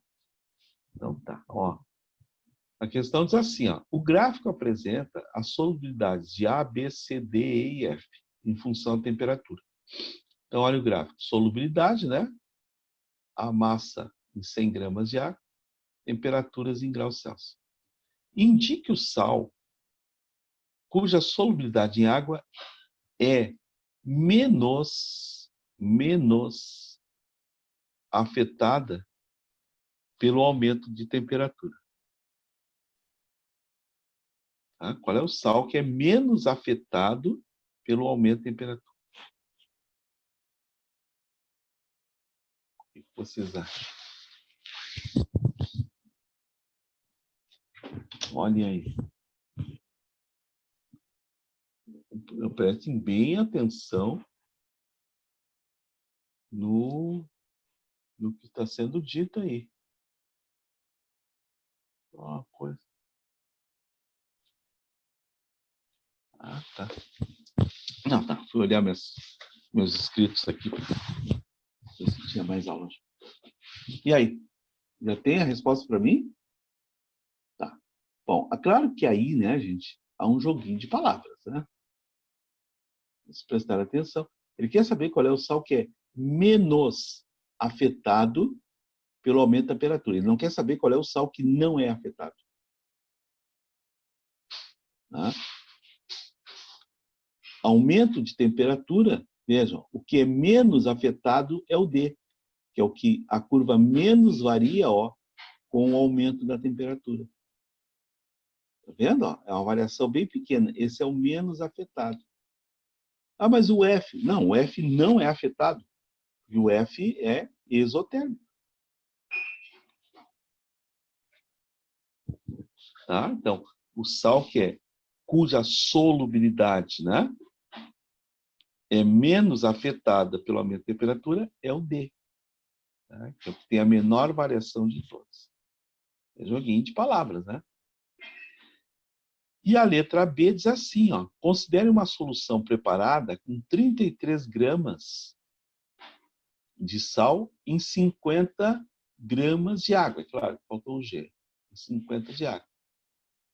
Então tá, ó. A questão diz assim, ó. O gráfico apresenta as solubilidades de A, B, C, D, E e F, em função da temperatura. Então, olha o gráfico. Solubilidade, né? A massa em 100 gramas de água, temperaturas em graus Celsius. Indique o sal cuja solubilidade em água é menos afetada pelo aumento de temperatura. Tá? Qual é o sal que é menos afetado pelo aumento de temperatura? O que vocês acham? Olhem aí. Prestem bem atenção no que está sendo dito aí. Uma coisa. Ah, tá. Não, tá. Fui olhar meus escritos aqui para ver se tinha mais aulas. E aí? Já tem a resposta para mim? Tá. Bom, é claro que aí, né, gente, há um joguinho de palavras, né? Se prestar atenção. Ele quer saber qual é o sal que é menos afetado pelo aumento da temperatura. Ele não quer saber qual é o sal que não é afetado. Tá? Aumento de temperatura, vejam, o que é menos afetado é o D, que é o que a curva menos varia, ó, com o aumento da temperatura. Tá vendo? Ó? É uma variação bem pequena. Esse é o menos afetado. Ah, mas o F? Não, o F não é afetado. E o F é exotérmico. Tá? Então, o sal cuja solubilidade, né, é menos afetada pelo aumento de temperatura é o D. Tá? Que tem a menor variação de todos. É joguinho de palavras, né? E a letra B diz assim, ó, considere uma solução preparada com 33 gramas de sal em 50 gramas de água. É claro, faltou o G. 50 de água.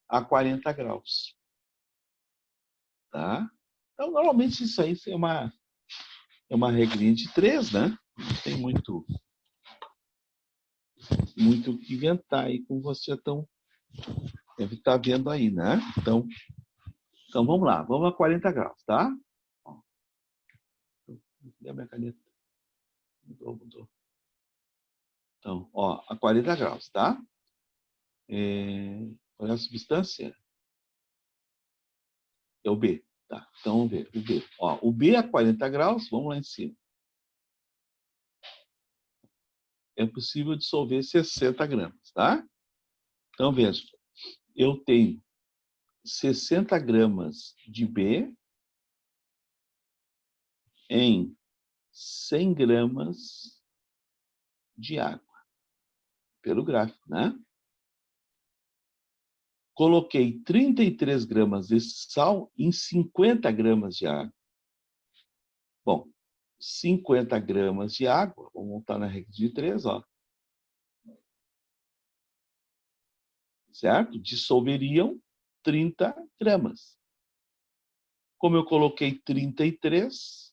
A 40 graus. Tá? Então, normalmente isso aí é uma regrinha de 3, né? Não tem muito o que inventar aí, como você deve estar vendo aí, né? Então vamos lá, vamos a 40 graus, tá? Cadê a minha caneta? Mudou. Então, ó, a 40 graus, tá? Qual é a substância? É o B, tá? Então, vamos ver, o B. Ó, o B a 40 graus, vamos lá em cima. É possível dissolver 60 gramas, tá? Então, veja, eu tenho 60 gramas de B em 100 gramas de água, pelo gráfico, né? Coloquei 33 gramas desse sal em 50 gramas de água. Bom, 50 gramas de água, vamos montar na regra de 3, ó. Certo? Dissolveriam 30 gramas. Como eu coloquei 33,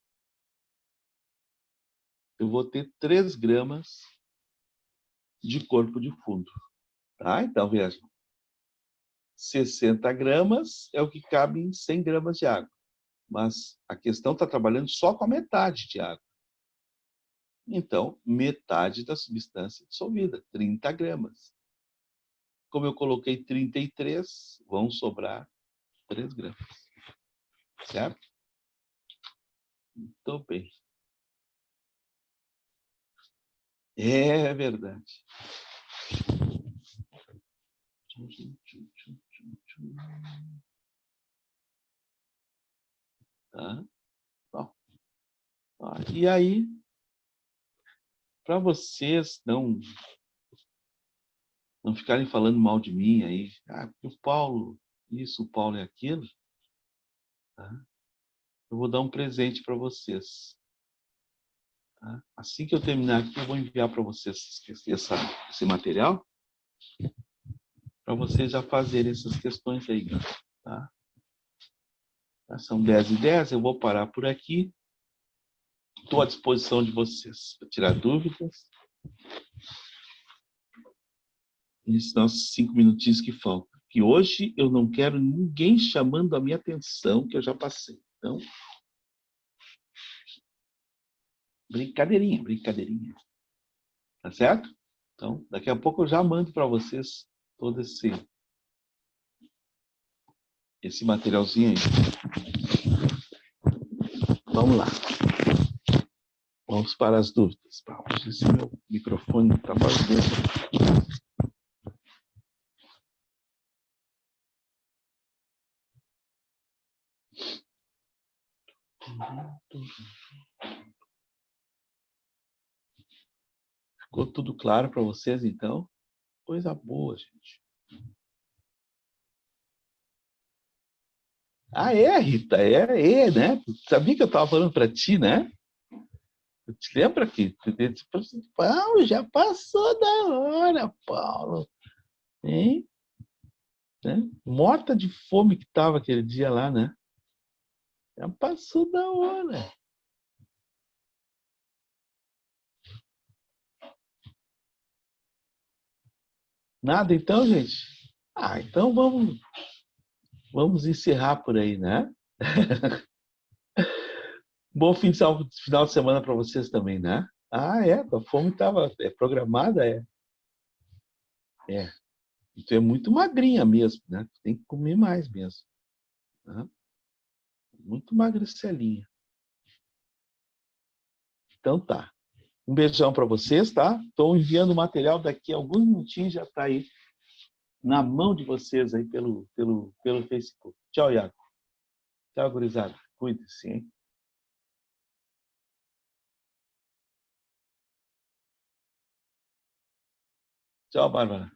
eu vou ter 3 gramas de corpo de fundo. Tá? Então, veja. 60 gramas é o que cabe em 100 gramas de água. Mas a questão está trabalhando só com a metade de água. Então, metade da substância dissolvida, 30 gramas. Como eu coloquei 33, vão sobrar 3 gramas. Certo? Muito bem. É verdade. Tá? Bom. E aí, para vocês não ficarem falando mal de mim aí, porque o Paulo isso, o Paulo é aquilo, tá? Eu vou dar um presente para vocês. Tá? Assim que eu terminar aqui, eu vou enviar para vocês esse material, para vocês já fazerem essas questões aí. Tá? São 10h10, eu vou parar por aqui. Estou à disposição de vocês para tirar dúvidas. Nesses nossos 5 minutinhos que faltam. Que hoje eu não quero ninguém chamando a minha atenção, que eu já passei. Então, brincadeirinha. Tá certo? Então, daqui a pouco eu já mando para vocês todo esse materialzinho aí. Vamos lá. Vamos para as dúvidas. Hoje esse meu microfone está barulhento. Ficou tudo claro para vocês, então? Coisa boa, gente. Ah, é, Rita, né? Sabia que eu estava falando para ti, né? Tu te lembra que tu disse, Paulo, já passou da hora, Paulo. Hein? Né? Morta de fome que estava aquele dia lá, né? Já passou da hora. Nada então, gente? Ah, então vamos encerrar por aí, né? Bom final de semana para vocês também, né? Ah, é, a fome estava programada, é. É. E tu é muito magrinha mesmo, né? Tu tem que comer mais mesmo. Né? Muito magricelinha. Então tá. Um beijão para vocês, tá? Estou enviando o material daqui a alguns minutinhos, já está aí na mão de vocês aí pelo Facebook. Tchau, Iago. Tchau, gurizada. Cuide-se, hein? Tchau, Bárbara.